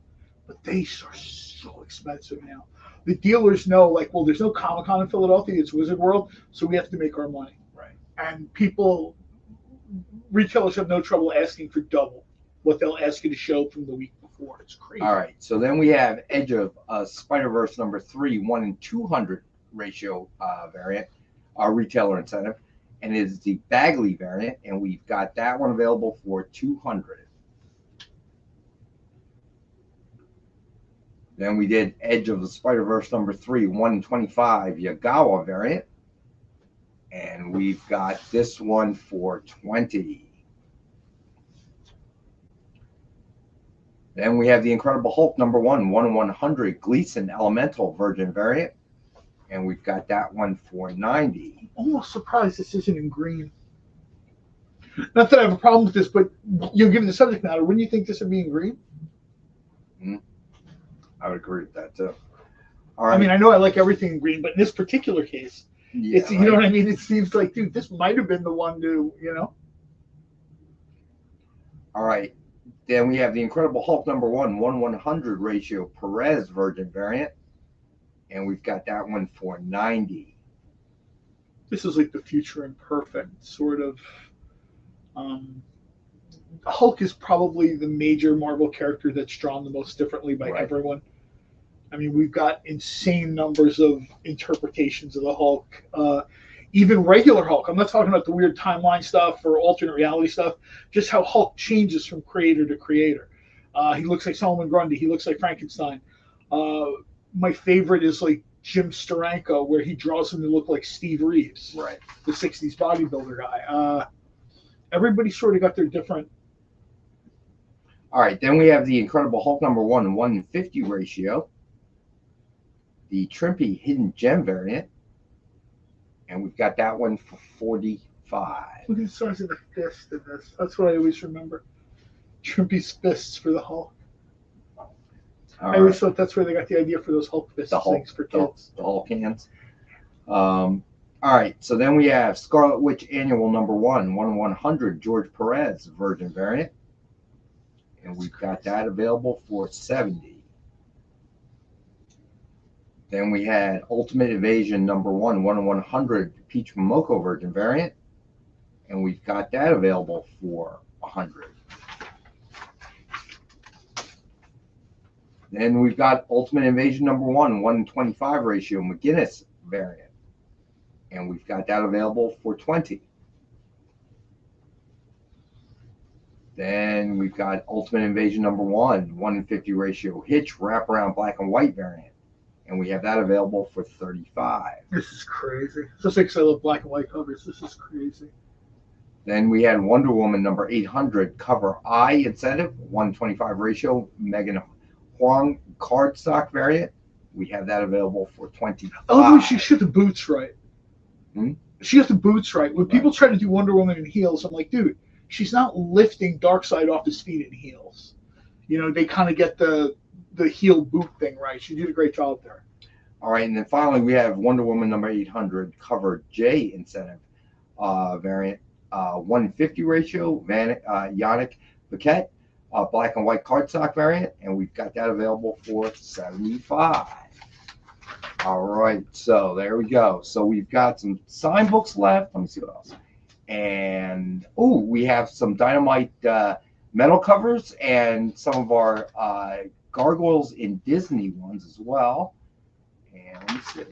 but they are so expensive now. The dealers know, like, well, there's no Comic Con in Philadelphia, it's Wizard World, so we have to make our money. Right. And retailers have no trouble asking for double what they'll ask you to show from the week before. It's crazy. All right. So then we have Edge of Spider-Verse number 3, 1:200 ratio variant, our retailer incentive, and it is the Bagley variant, and we've got that one available for $200. Then we did Edge of the Spider-Verse number 3, 1:25 Yagawa variant. And we've got this one for $20. Then we have the Incredible Hulk number 1, 1/100 Gleason Elemental Virgin variant. And we've got that one for $90. I'm almost surprised this isn't in green. Not that I have a problem with this, but given the subject matter, wouldn't you think this would be in green? I would agree with that too. All right. I mean, I know I like everything in green, but in this particular case, yeah, it's, you know what I mean? It seems like, dude, this might have been the one to, All right. Then we have the Incredible Hulk number 1, 1/100 ratio Perez Virgin variant. And we've got that one for $90. This is like the future imperfect sort of. Hulk is probably the major Marvel character that's drawn the most differently by everyone. I mean, we've got insane numbers of interpretations of the Hulk. Even regular Hulk, I'm not talking about the weird timeline stuff or alternate reality stuff, just how Hulk changes from creator to creator. He looks like Solomon Grundy. He looks like Frankenstein. My favorite is like Jim Steranko, where he draws him to look like Steve Reeves, right? The 60s bodybuilder guy. Everybody sort of got their different. All right, then we have the Incredible Hulk number 1, 1:50 ratio. The Trimpy Hidden Gem variant. And we've got that one for $45. Look at the size of the fist in this. That's what I always remember. Trimpy's fists for the Hulk. I always thought that's where they got the idea for those Hulk fist things for kids. The Hulk hands. All right, so then we have Scarlet Witch Annual number 1, 1/100 George Perez Virgin variant. And we've got that available for $70. Then we had Ultimate Invasion number 1, 1/100 Peach Momoko Virgin variant. And we've got that available for $100. Then we've got Ultimate Invasion number 1, 1:25 ratio McGinnis variant. And we've got that available for $20. Then we've got Ultimate Invasion number 1, 1:50 ratio Hitch wraparound black and white variant. And we have that available for $35. This is crazy. Just like I love black and white covers. This is crazy. Then we had Wonder Woman number 800 cover I incentive, 1:25 ratio Megan Huang cardstock variant. We have that available for $25. Oh, she got the boots right. She got the boots right. When people try to do Wonder Woman in heels, I'm like, dude, she's not lifting Darkseid off his feet in heels. They kind of get the heel boot thing right. She did a great job there. All right, and then finally we have Wonder Woman number 800 cover J incentive variant, 1:50 ratio Yannick Paquette black and white cardstock variant, and we've got that available for $75. All right, so there we go. So we've got some sign books left. Let me see what else. And we have some Dynamite metal covers and some of our Gargoyles in Disney ones as well. And let me see.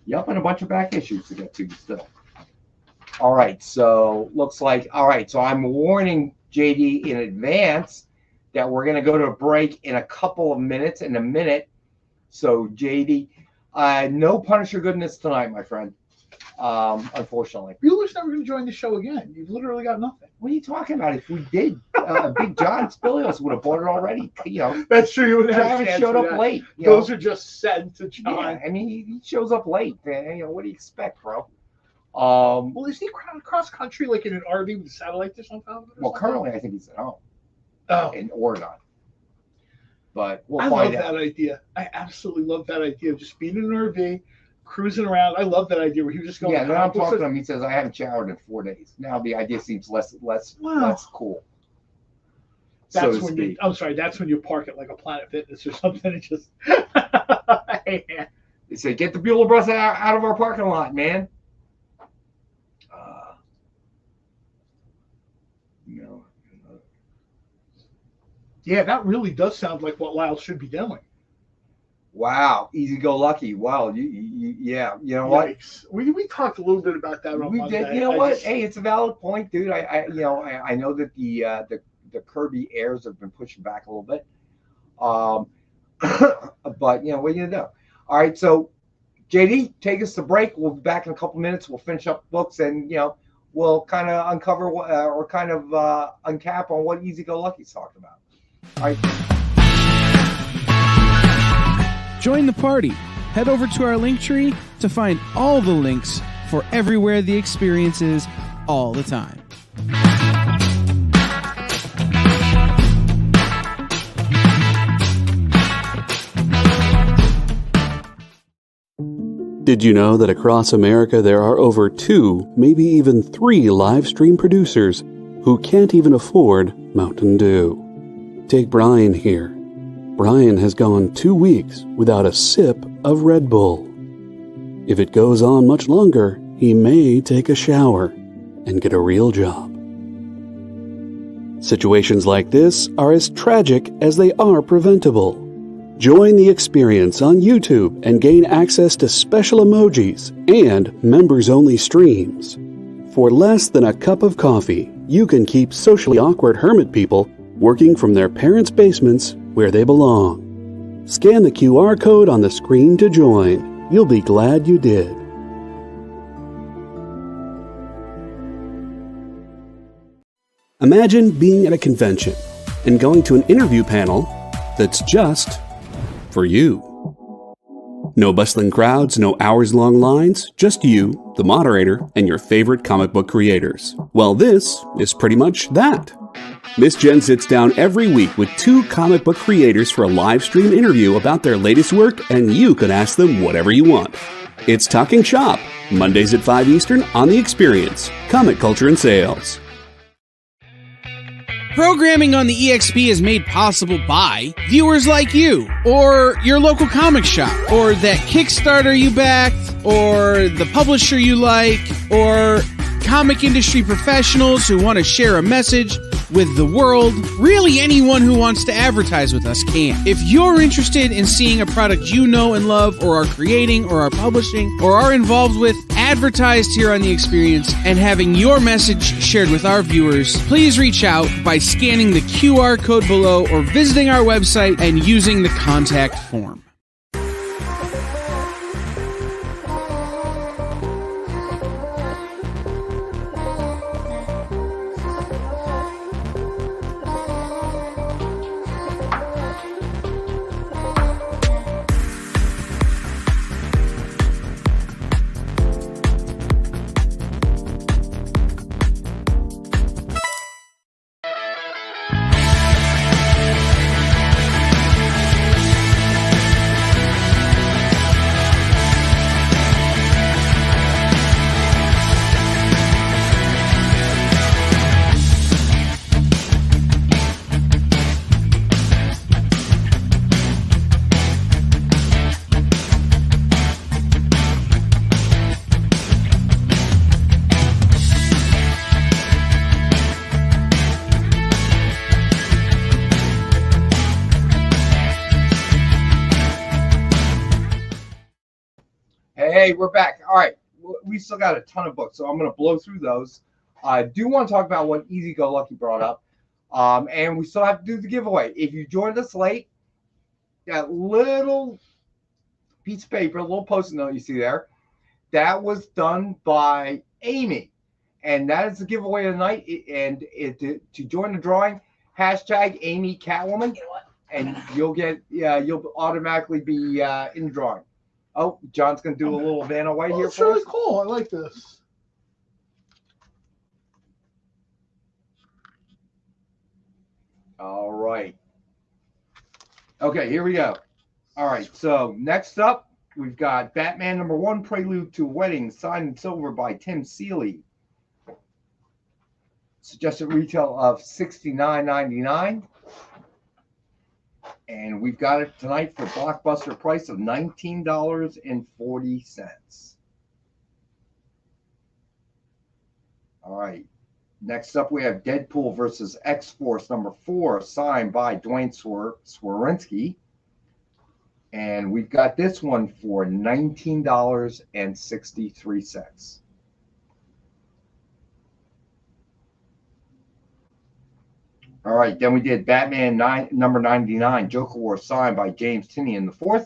Yep, and a bunch of back issues to get to still. All right, so looks like, so I'm warning JD in advance that we're going to go to a break in a couple of minutes, in a minute. So JD, no Punisher goodness tonight, my friend. Unfortunately. Bueller's never going to join the show again. You've literally got nothing. What are you talking about? If we did, Big John Spilios would have bought it already. That's true. You would have John showed up late. Those are just sent to John. Yeah, I mean, he shows up late. What do you expect, bro? Well, is he cross country like in an RV with a satellite dish on top of it? Well, currently I think he's at home. Oh, in Oregon. But we'll I find love out. that idea. I absolutely love that idea of just being in an RV, cruising around. I love that idea where he was just going. Yeah, then I'm talking to him. He says, I haven't showered in 4 days. Now the idea seems less cool. That's so when you. I'm sorry. That's when you park it like a Planet Fitness or something. And just. They say, get the Bueller bus out of our parking lot, man. Yeah, that really does sound like what Lyle should be doing. Wow, easy go lucky. Wow, yeah, you know what? We talked a little bit about that on Monday. Did. You know what? Hey, it's a valid point, dude. I know that the Kirby airs have been pushing back a little bit. But what are you gonna do? All right, so JD, take us to break. We'll be back in a couple minutes. We'll finish up the books, and we'll kind of uncover or kind of uncap on what Easy Go Lucky's talking about. All right. Join the party. Head over to our link tree to find all the links for everywhere the experience is all the time. Did you know that across America there are over 2, maybe even 3 live stream producers who can't even afford Mountain Dew? Take Brian here. Brian has gone 2 weeks without a sip of Red Bull. If it goes on much longer, he may take a shower and get a real job. Situations like this are as tragic as they are preventable. Join the experience on YouTube and gain access to special emojis and members-only streams. For less than a cup of coffee, you can keep socially awkward hermit people working from their parents' basements where they belong. Scan the QR code on the screen to join. You'll be glad you did. Imagine being at a convention and going to an interview panel that's just for you. No bustling crowds, no hours-long lines, just you, the moderator, and your favorite comic book creators. Well, this is pretty much that. Miss Jen sits down every week with 2 comic book creators for a live stream interview about their latest work, and you can ask them whatever you want. It's Talking Shop, Mondays at 5 Eastern on The Experience, Comic Culture and Sales. Programming on the EXP is made possible by viewers like you, or your local comic shop, or that Kickstarter you backed, or the publisher you like, or comic industry professionals who want to share a message with the world. Really, anyone who wants to advertise with us can. If you're interested in seeing a product you know and love, or are creating, or are publishing, or are involved with, advertised here on The Experience, and having your message shared with our viewers, please reach out by scanning the QR code below or visiting our website and using the contact form. Hey, we're back. All right. We still got a ton of books, so I'm going to blow through those. I do want to talk about what Easy Go Lucky brought up. And we still have to do the giveaway. If you joined us late, that little piece of paper, a little post-it note you see there, that was done by Amy. And that is the giveaway of the night. To join the drawing, hashtag Amy Catwoman, and you'll automatically be in the drawing. Oh, John's going to do a little van away here. It's really cool. I like this. All right. Okay, here we go. All right, so next up, we've got Batman #1, Prelude to a Wedding, signed in silver by Tim Seeley. Suggested retail of $69.99. And we've got it tonight for blockbuster price of $19.40. All right. Next up, we have Deadpool versus X-Force #4, signed by Dwayne Swarinski. And we've got this one for $19.63. All right, then we did Batman #99, Joker War, signed by James Tynion IV.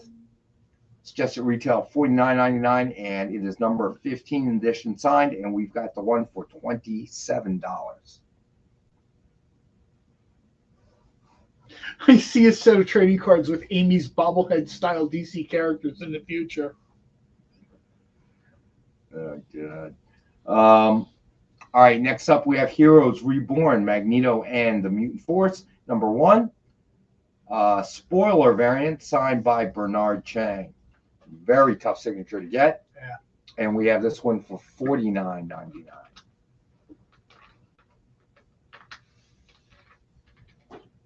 Suggested retail $49.99, and it is number 15 edition signed, and we've got the one for $27. I see a set of trading cards with Amy's bobblehead style DC characters in the future. Good. All right, next up we have Heroes Reborn, Magneto and the Mutant Force #1. Spoiler variant signed by Bernard Chang. Very tough signature to get. Yeah. And we have this one for $49.99.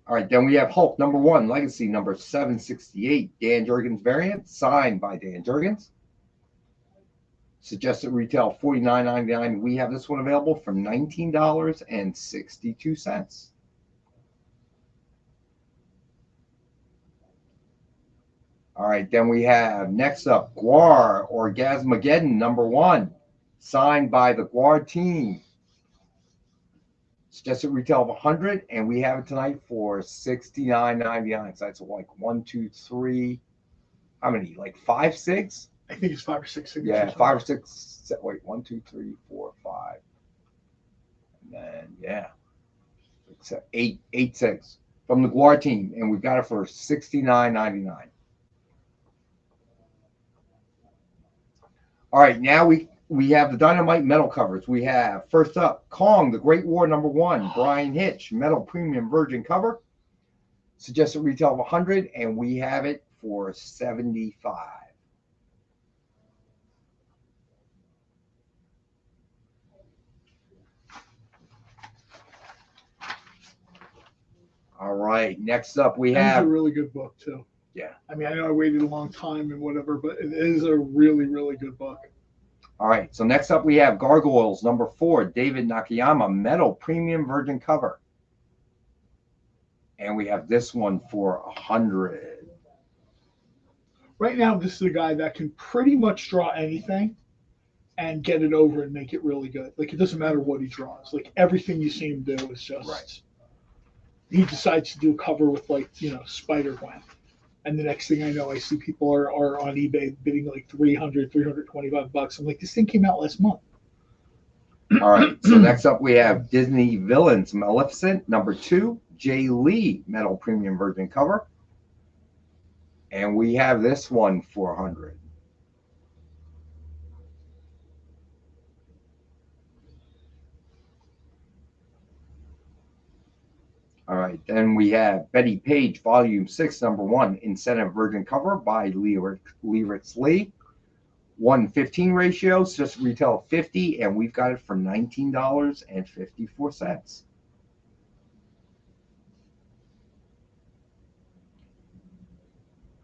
All right, then we have Hulk #1, Legacy number 768, Dan Jurgens variant, signed by Dan Jurgens. Suggested retail $49.99. We have this one available for $19.62. All right, then we have next up Gwar Orgasmageddon #1, signed by the Gwar team. Suggested retail of $100, and we have it tonight for $69.99. So that's like 1, 2, 3. How many? Like 5, 6? I think it's 5 or 6 signatures. Yeah, 5 or 6. Wait, 1, 2, 3, 4, 5. And then, yeah. It's 8, 6 from the Gwar team, and we've got it for $69.99. All right, now we have the Dynamite metal covers. We have, first up, Kong, the Great War #1, Brian Hitch, metal premium virgin cover. Suggested retail of $100, and we have it for $75. All right, next up we have... It's a really good book, too. Yeah. I mean, I know I waited a long time and whatever, but it is a really, really good book. All right, so next up we have Gargoyles #4, David Nakayama, metal premium virgin cover. And we have this one for $100. Right now, this is a guy that can pretty much draw anything and get it over and make it really good. Like, it doesn't matter what he draws. Like, everything you see him do is just... Right. He decides to do a cover with, like, Spider-Gwen. And the next thing I know, I see people are on eBay bidding like $300, $325. I'm like, this thing came out last month. All right. So next up, we have Disney Villains Maleficent #2, Jay Lee metal premium virgin cover, and we have this one for $100. All right, then we have Betty Page, Volume 6, #1, Incentive Virgin cover by Lieritz Lee. 1:15 ratio, so just retail $50, and we've got it for $19.54.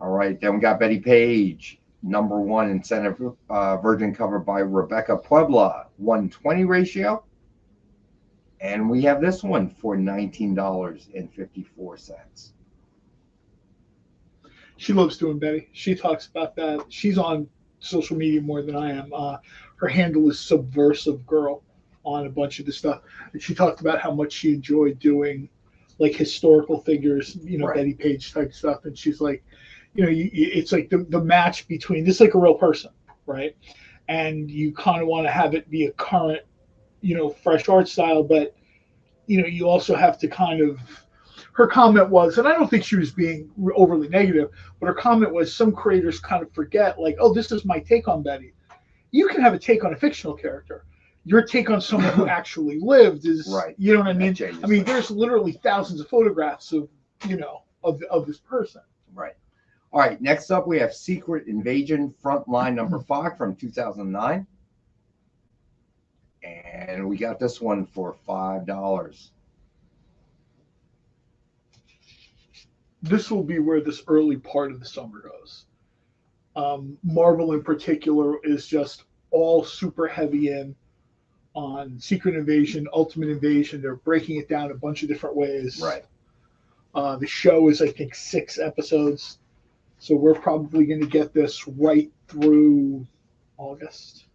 All right, then we got Betty Page, #1, Incentive Virgin cover by Rebecca Puebla. 1:20 ratio. And we have this one for $19.54. She loves doing Betty. She talks about that. She's on social media more than I am. Her handle is Subversive Girl on a bunch of the stuff. And she talked about how much she enjoyed doing like historical figures, right. Betty Page type stuff. And she's like, it's like the match between this, is like a real person, right? And you kind of want to have it be a current, fresh art style, but you also have to kind of, her comment was, and I don't think she was being overly negative, but her comment was some creators kind of forget, like, oh, this is my take on Betty. You can have a take on a fictional character. Your take on someone who actually lived is, right. You know what I mean? I mean, there's literally thousands of photographs of, of this person. Right. All right, next up we have Secret Invasion Frontline number 5 from 2009. And we got this one for $5. This will be where this early part of the summer goes. Marvel in particular is just all super heavy in on Secret Invasion, Ultimate Invasion. They're breaking it down a bunch of different ways. Right. The show is, I think, 6 episodes. So we're probably going to get this right through August.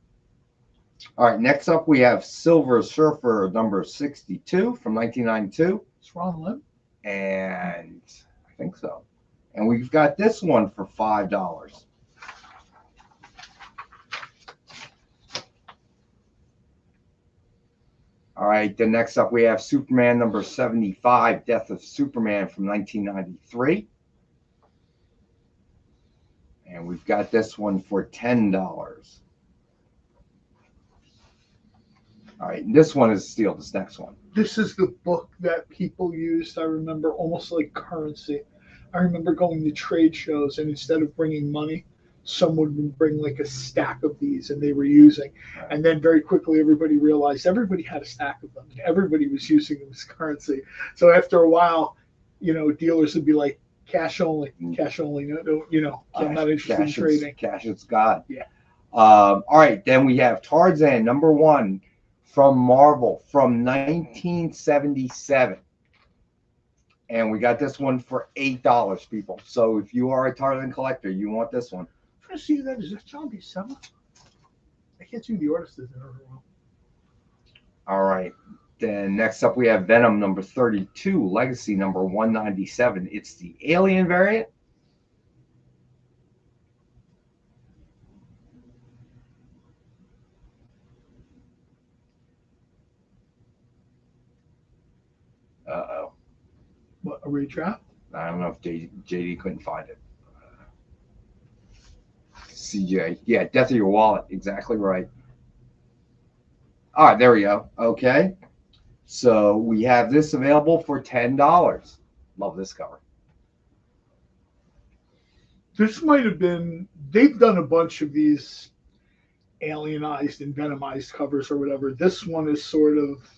All right, next up we have Silver Surfer number 62 from 1992. It's Ron Lim. And I think so. And we've got this one for $5. All right, then next up we have Superman number 75, Death of Superman from 1993. And we've got this one for $10. All right, and this one is Steel, this next one. This is the book that people used, I remember, almost like currency. I remember going to trade shows, and instead of bringing money, someone would bring like a stack of these, and they were using. Right. And then very quickly, everybody realized everybody had a stack of them, and everybody was using them as currency. So after a while, dealers would be like, cash only, no, I'm not interested in trading. Cash is God. Yeah. All right, then we have Tarzan number 1 from Marvel from 1977. And we got this one for $8, people. So if you are a Tarzan collector, you want this one. I'm trying to see that. Is that John Buscema? I can't see who the artist is in very well. All right. Then next up we have Venom number 32, Legacy number 197. It's the Alien variant. Uh-oh. What, a redraft? I don't know if JD couldn't find it. CJ. Yeah, Death of Your Wallet. Exactly right. All right, there we go. Okay. So we have this available for $10. Love this cover. This might have been, they've done a bunch of these alienized and venomized covers or whatever. This one is sort of,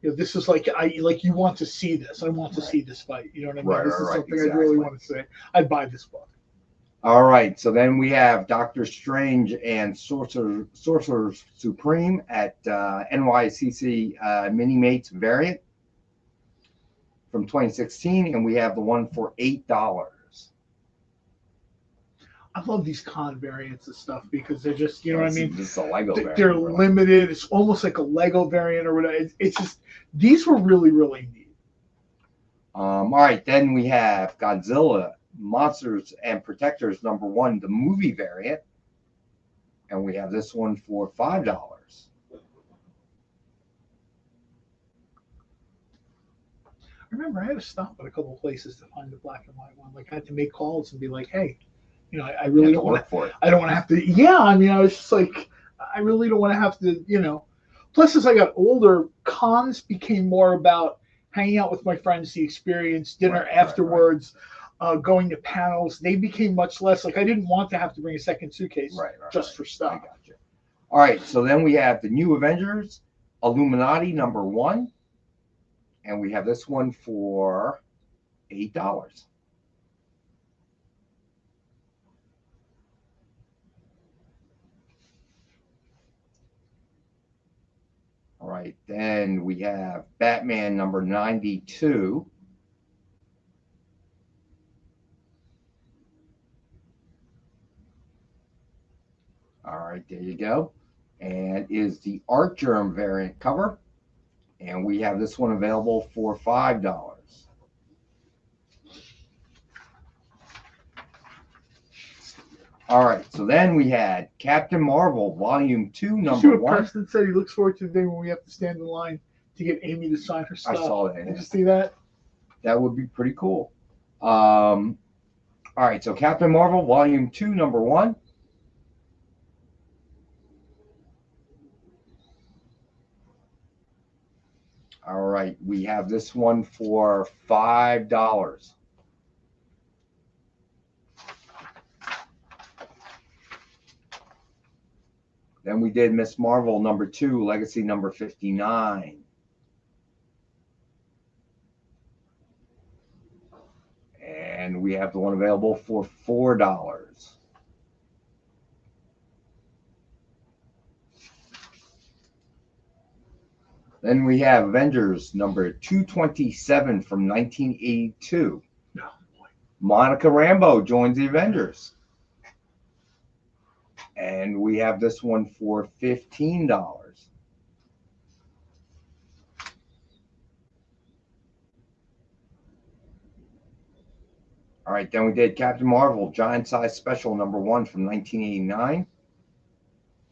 this is like you want to see this. I want to see this fight. You know what I mean? Right, this is something exactly. I really want to see. I'd buy this book. All right, so then we have Doctor Strange and Sorcerer Supreme at NYCC Mini Mates variant from 2016, and we have the one for $8. I love these con variants and stuff because they're just, what I mean? This is a Lego variant. They're limited. It's almost like a Lego variant or whatever. It's just, these were really, really neat. All right, then we have Godzilla Monsters and Protectors number 1, the movie variant, and we have this one for $5. I remember I had to stop at a couple of places to find the black and white one. Like I had to make calls and be like, hey, I really don't want to. I don't want to have to. Yeah, I mean, I was just like, I really don't want to have to. Plus, as I got older, cons became more about hanging out with my friends, the experience, dinner afterwards. Going to panels, they became much less like I didn't want to have to bring a second suitcase just for stuff. I got you. All right, so then we have the New Avengers, Illuminati number 1, and we have this one for $8. All right, then we have Batman number 92. All right, there you go. And is the Art Germ variant cover. And we have this one available for $5. All right, so then we had Captain Marvel Volume 2, number 1. Preston said he looks forward to the day when we have to stand in line to get Amy to sign her stuff. I saw that. Did you see that? That would be pretty cool. All right, so Captain Marvel Volume 2, number 1. All right, we have this one for $5. Then we did Miss Marvel number 2, Legacy number 59. And we have the one available for $4. Then we have Avengers number 227 from 1982. Oh, Monica Rambeau joins the Avengers. And we have this one for $15. All right, then we did Captain Marvel, Giant Size Special number 1 from 1989.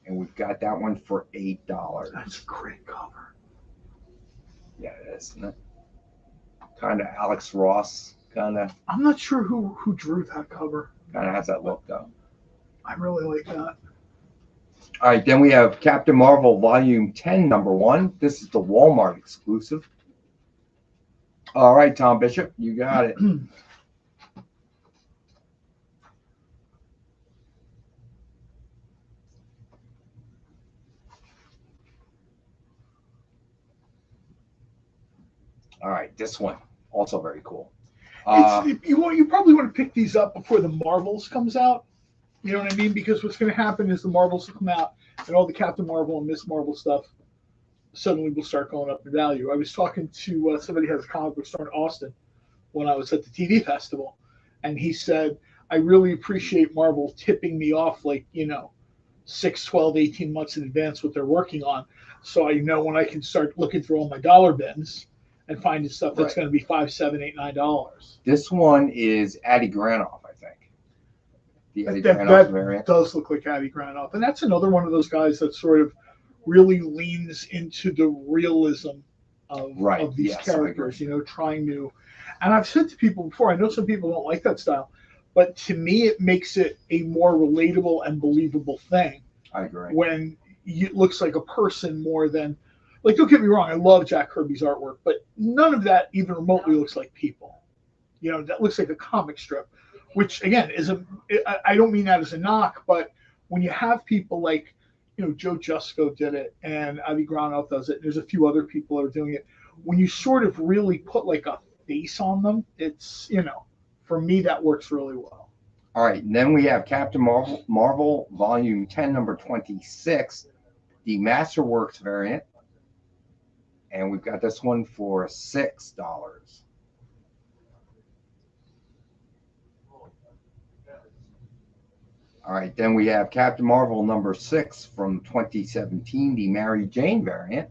And we've got that one for $8. That's a great cover. Yeah, it is, isn't it? Kind of Alex Ross, kind of. I'm not sure who drew that cover. Kind of has that look, though. I really like that. All right, then we have Captain Marvel Volume 10, number 1. This is the Walmart exclusive. All right, Tom Bishop, you got it. All right, this one also very cool. You probably want to pick these up before the Marvels comes out. You know what I mean? Because what's going to happen is the Marvels will come out, and all the Captain Marvel and Miss Marvel stuff suddenly will start going up in value. I was talking to somebody who has a comic book store in Austin when I was at the TV festival, and he said, I really appreciate Marvel tipping me off 6, 12, 18 months in advance what they're working on, so I know when I can start looking through all my dollar bins and finding stuff that's going to be $5, $7, $8, $9. This one is Addie Granoff, I think. The Addie Granoff variant. Does look like Addie Granoff, and that's another one of those guys that sort of really leans into the realism of these characters. Trying to. And I've said to people before, I know some people don't like that style, but to me, it makes it a more relatable and believable thing. I agree. When it looks like a person more than. Don't get me wrong, I love Jack Kirby's artwork, but none of that even remotely looks like people. That looks like a comic strip, which again I don't mean that as a knock, but when you have people like, Joe Jusko did it and Avi Granoff does it, and there's a few other people that are doing it. When you sort of really put like a face on them, it's, for me, that works really well. All right, and then we have Captain Marvel Volume 10, number 26, the Masterworks variant. And we've got this one for $6. All right, then we have Captain Marvel number 6 from 2017, the Mary Jane variant.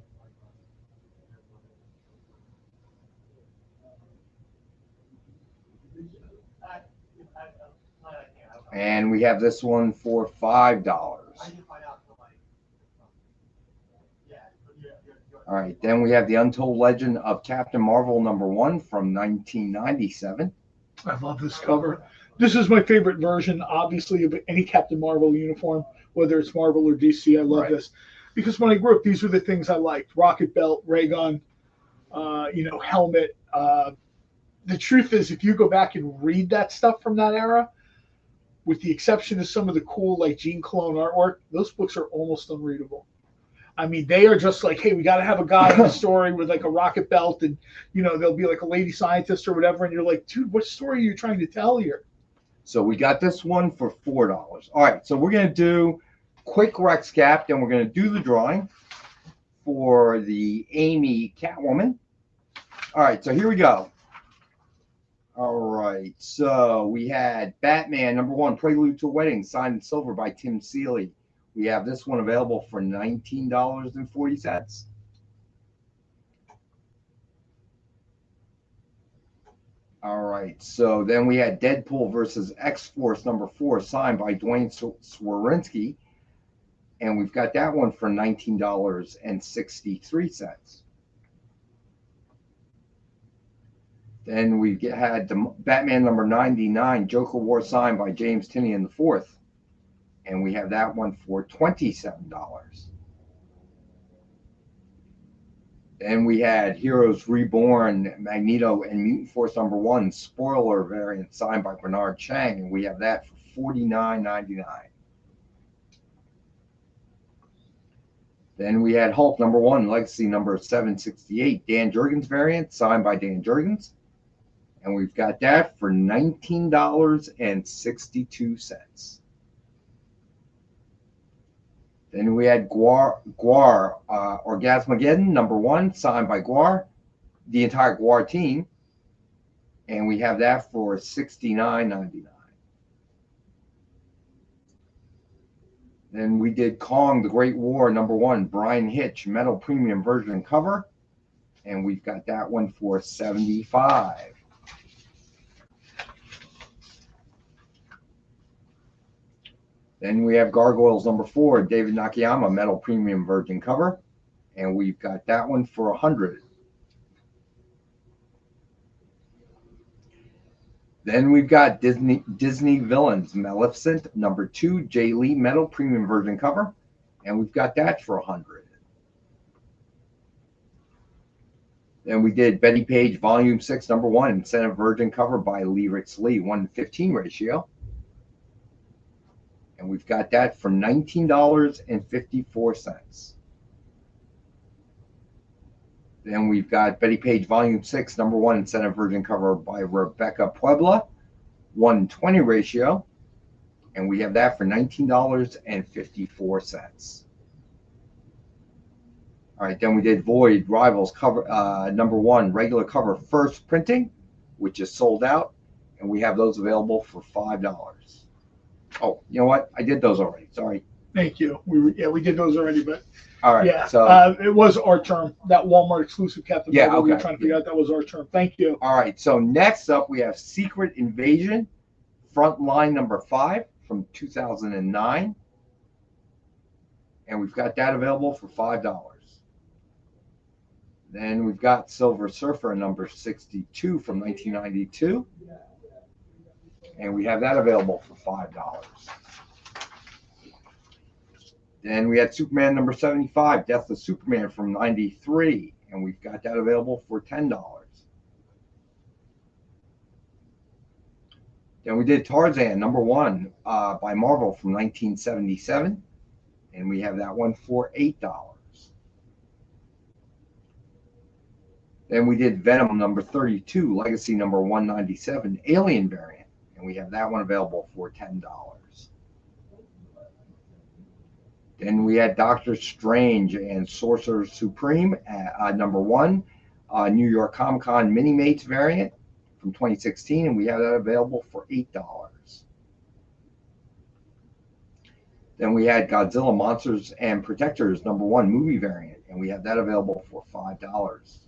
And we have this one for $5. All right, then we have the Untold Legend of Captain Marvel number 1 from 1997. I love this cover. This is my favorite version, obviously, of any Captain Marvel uniform, whether it's Marvel or DC. I love this. Because when I grew up, these were the things I liked. Rocket belt, ray gun, helmet. The truth is, if you go back and read that stuff from that era, with the exception of some of the cool, like Gene Cologne artwork, those books are almost unreadable. I mean, they are just like, hey, we got to have a guy in the story with like a rocket belt, and there'll be like a lady scientist or whatever, and you're like, dude, what story are you trying to tell here? So we got this one for $4. All right, so we're going to do quick Rex Cap, then we're going to do the drawing for the Amy Catwoman. All right, so here we go. All right, so we had Batman number 1, Prelude to a Wedding, signed in silver by Tim Seeley. We have this one available for $19.40. All right, so then we had Deadpool versus X-Force number 4, signed by Dwayne Swarinski. And we've got that one for $19.63. Then we had the Batman number 99, Joker War, signed by James Tynion IV. And we have that one for $27. Then we had Heroes Reborn, Magneto and Mutant Force number 1, spoiler variant, signed by Bernard Chang. And we have that for $49.99. Then we had Hulk #1, Legacy number 768, Dan Jurgens variant, signed by Dan Jurgens. And we've got that for $19.62. Then we had Gwar Orgasmageddon #1, signed by Gwar, the entire Gwar team. And we have that for $69.99. Then we did Kong the Great War #1, Brian Hitch, metal premium version cover. And we've got that one for $75. Then we have Gargoyles #4, David Nakayama, metal premium virgin cover, and we've got that one for $100. Then we've got Disney Villains, Maleficent #2, Jay Lee, metal premium virgin cover, and we've got that for $100. Then we did Betty Page Volume 6 #1, incentive virgin cover by Lee Ricks Lee, 1:15 ratio. And we've got that for $19.54. Then we've got Betty Page Volume 6 #1, incentive virgin cover by Rebecca Puebla, 1:20 ratio. And we have that for $19.54. All right, then we did Void Rivals cover #1, regular cover first printing, which is sold out. And we have those available for $5. Oh, you know what? I did those already. Sorry. Thank you. We did those already, but all right. Yeah, so it was our term. That Walmart exclusive Captain Marvel. Okay. We were trying to figure out that was our term. Thank you. All right. So next up, we have Secret Invasion, Frontline #5 from 2009, and we've got that available for $5. Then we've got Silver Surfer #62 from 1992. And we have that available for $5. Then we had Superman #75, Death of Superman from 93, and we've got that available for $10. Then we did Tarzan #1 by Marvel from 1977, and we have that one for $8. Then we did Venom #32, Legacy #197, Alien variant. And we have that one available for $10. Then we had Doctor Strange and Sorcerer Supreme #1, New York Comic Con Mini Mates variant from 2016, and we have that available for $8. Then we had Godzilla Monsters and Protectors #1 movie variant, and we have that available for $5.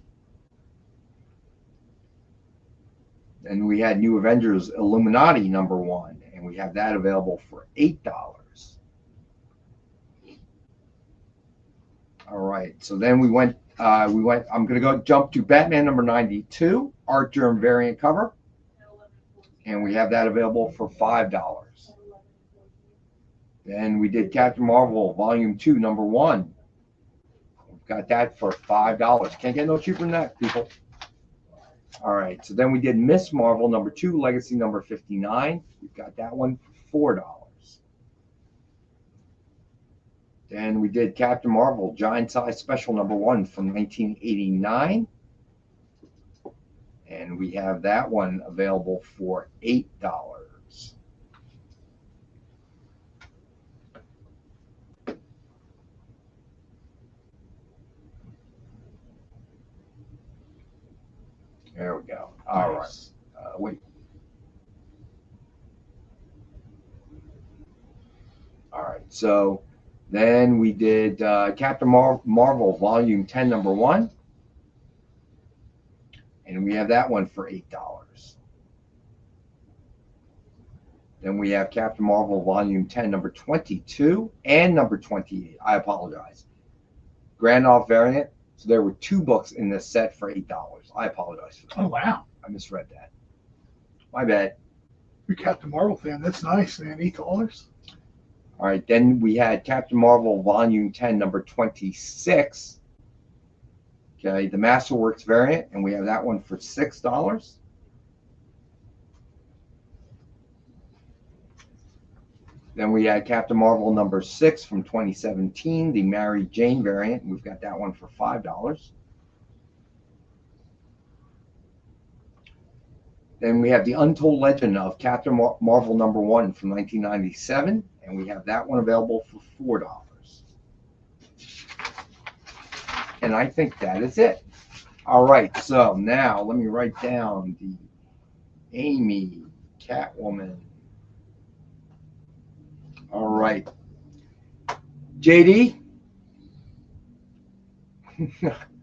And we had New Avengers Illuminati #1, and we have that available for $8. All right, so then we went. I'm going to jump to Batman #92, Art Germ variant cover, and we have that available for $5. Then we did Captain Marvel Volume 2 #1. We've got that for $5. Can't get no cheaper than that, people. All right, so then we did Miss Marvel #2, Legacy #59. We've got that one for $4. Then we did Captain Marvel Giant Size Special #1 from 1989. And we have that one available for $8. There we go. All right. Wait. All right. So then we did Captain Marvel Volume 10 #1. And we have that one for $8. Then we have Captain Marvel Volume 10 #22 and #28. I apologize. Grand Off variant. So there were 2 books in this set for $8. I apologize for that. Oh, wow. I misread that. My bad. You're a Captain Marvel fan. That's nice, man. $8. All right. Then we had Captain Marvel Volume 10 #26. Okay. The Masterworks variant. And we have that one for $6. Then we had Captain Marvel number 6 from 2017, the Mary Jane variant. We've got that one for $5. Then we have the Untold Legend of Captain Marvel number 1 from 1997, and we have that one available for $4. And I think that is it. All right, so now let me write down the Amy Catwoman. All right. JD?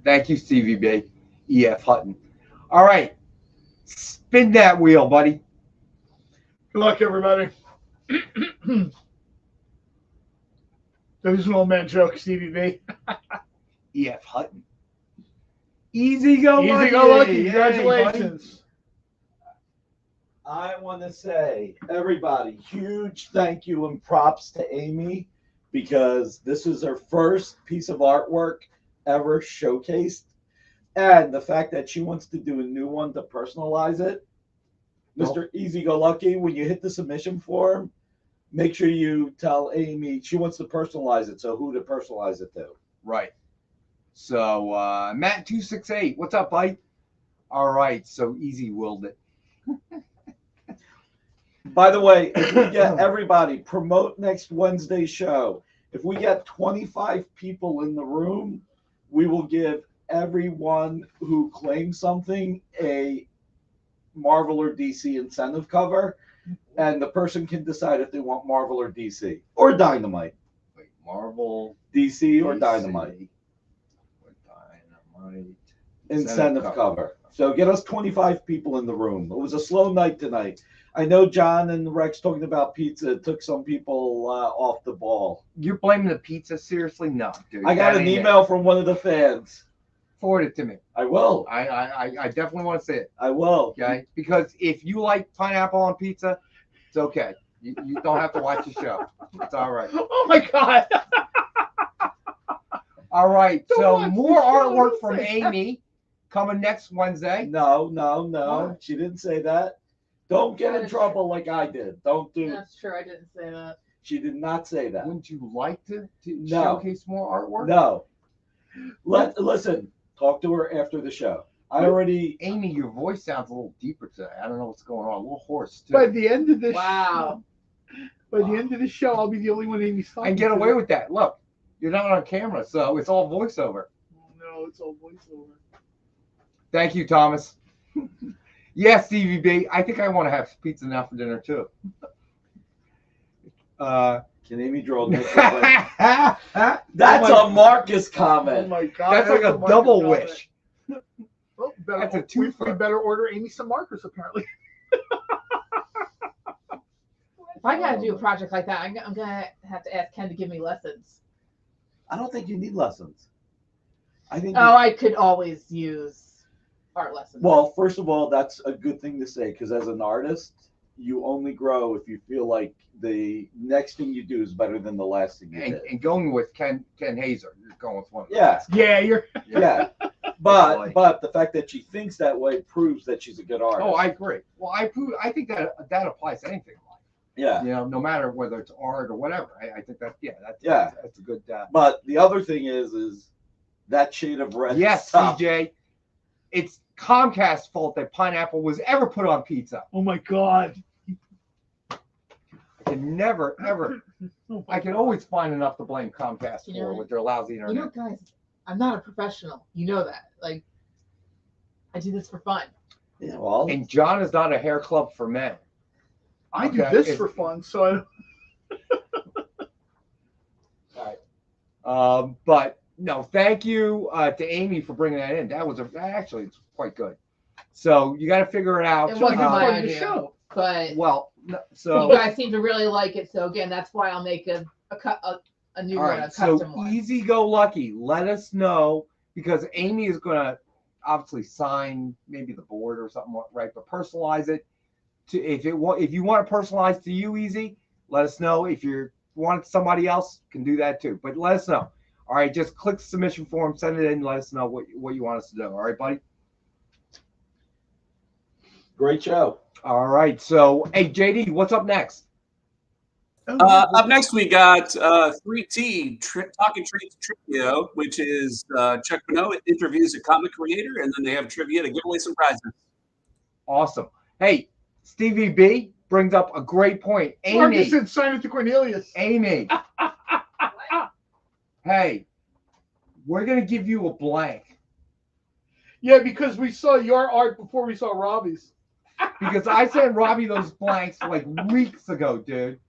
Thank you, Stevie B. E.F. Hutton. All right. Spin that wheel, buddy. Good luck, everybody. There's an old man joke, Stevie B. E.F. Hutton. Easy go lucky. Easy go lucky. Congratulations. I want to say, everybody, huge thank you and props to Amy, because this is her first piece of artwork ever showcased. And the fact that she wants to do a new one to personalize it. Mr. Easy Go Lucky, when you hit the submission form, make sure you tell Amy she wants to personalize it. So who to personalize it to. Right. So, Matt268, what's up, buddy? All right, so Easy willed it. By the way, if we get everybody, promote next Wednesday's show. If we get 25 people in the room, we will give everyone who claims something a Marvel or DC incentive cover, and the person can decide if they want Marvel or DC or Dynamite. Wait, Marvel, DC or Dynamite. Incentive cover. So get us 25 people in the room. It was a slow night tonight. I know John and Rex talking about pizza. It took some people off the ball. You're blaming the pizza? Seriously? No, dude. I got an email from one of the fans. Forward it to me. I will. I definitely want to see it. I will. Okay? Because if you like pineapple on pizza, it's okay. You don't have to watch the show. It's all right. Oh, my God. All right. So more artwork from Amy coming next Wednesday. No. What? She didn't say that. Don't get in trouble like I did. Don't do. That's true. I didn't say that. She did not say that. Wouldn't you like to showcase more artwork? No. Listen. Talk to her after the show. Amy, your voice sounds a little deeper today. I don't know what's going on. A little hoarse too. By the end of this wow. By the end of the show, I'll be the only one Amy's talking and get away with that. Look, you're not on camera, so it's all voiceover. Oh, no, it's all voiceover. Thank you, Thomas. Yes, CVB. I think I want to have pizza now for dinner too. Can Amy draw next? That's a Marcus comment. Oh my God! That's like a double wish. Well, that's a we twofer. better order Amy some markers, apparently. If I gotta do a project like that, I'm gonna have to ask Ken to give me lessons. I don't think you need lessons. I think. I could always use art lessons. Well, first of all, that's a good thing to say, because as an artist, you only grow if you feel like the next thing you do is better than the last thing you did. And going with Ken Hazer, you're going with one. Yeah. Yeah, you're. Yeah. But the fact that she thinks that way proves that she's a good artist. Oh, I agree. Well, I think that applies to anything. Yeah. You know, no matter whether it's art or whatever. I think that's a good. But the other thing is that shade of red. Yes, stuff. CJ. It's Comcast's fault that pineapple was ever put on pizza. Oh my God. I can never, ever. I can always find enough to blame Comcast for with their lousy internet. You know, guys, I'm not a professional. You know that. Like, I do this for fun. Yeah, well. And John is not a hair club for men. I do this for fun, so I don't. All right. But no, thank you to Amy for bringing that in. That was actually it's quite good. So you got to figure it out. It wasn't my idea, but so you guys seem to really like it. So again, that's why I'll make a new one, a custom one. Easy go lucky. Let us know, because Amy is going to obviously sign maybe the board or something, right? But personalize it to if you want to personalize to you, Easy. Let us know. If you want somebody else, can do that too. But let us know. All right, just click the submission form, send it in, let us know what you want us to do. All right, buddy? Great show. All right, so, hey, JD, what's up next? Up next, we got 3T, Talking Treats Trivia, which is Chuck Pinot interviews a comic creator, and then they have trivia to give away some prizes. Awesome. Hey, Stevie B brings up a great point. Amy. Marcus said sign it to Cornelius. Amy. Hey, we're going to give you a blank. Yeah, because we saw your art before we saw Robbie's. Because I sent Robbie those blanks like weeks ago, dude.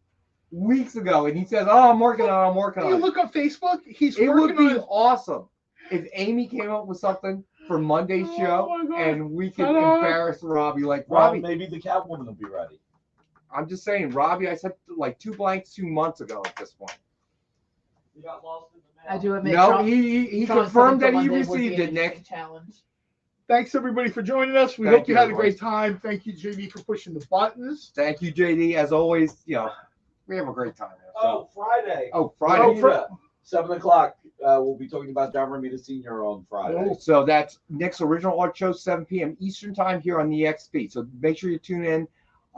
Weeks ago. And he says, oh, I'm working on it. You look on Facebook? It would be awesome if Amy came up with something for Monday's show and we could embarrass Robbie. Like, Robbie. Maybe the Catwoman will be ready. I'm just saying, Robbie, I sent like 2 blanks 2 months ago at this point. You got lost in the I do admit. No, he confirmed that he received it, Nick. Challenge. Thanks everybody for joining us. We hope you had a great time. Thank you, JD, for pushing the buttons. Thank you, JD. As always, we have a great time. So. Friday. Oh, Friday. 7 o'clock. We'll be talking about John Romita Sr. on Friday. So that's Nick's original art show, 7 p.m. Eastern time here on the XP. So make sure you tune in.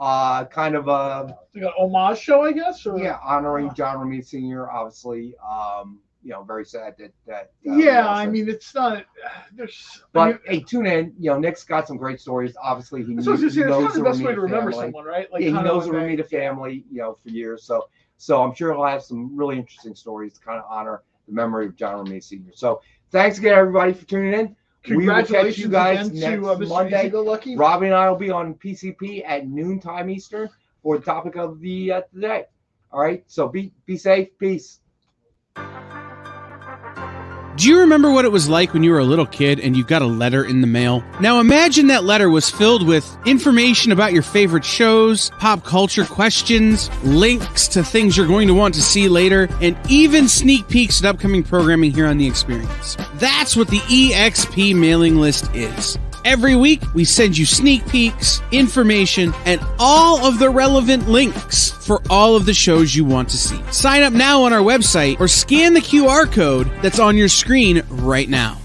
Kind of a homage show, I guess. Or? Yeah, honoring John Romita Sr. Obviously, very sad that. I mean, it's not. But hey, tune in. Nick's got some great stories. Obviously, he knows the best way to remember someone, right? Like, he knows the Romita family, for years. So I'm sure he'll have some really interesting stories to kind of honor the memory of John Romita Sr. So thanks again, everybody, for tuning in. Congratulations, we will catch you guys again next to Monday. Lucky. Robbie and I will be on PCP at noontime Eastern for the topic of the day. All right, so be safe. Peace. Do you remember what it was like when you were a little kid and you got a letter in the mail? Now imagine that letter was filled with information about your favorite shows, pop culture questions, links to things you're going to want to see later, and even sneak peeks at upcoming programming here on The Experience. That's what the EXP mailing list is. Every week, we send you sneak peeks, information, and all of the relevant links for all of the shows you want to see. Sign up now on our website or scan the QR code that's on your screen right now.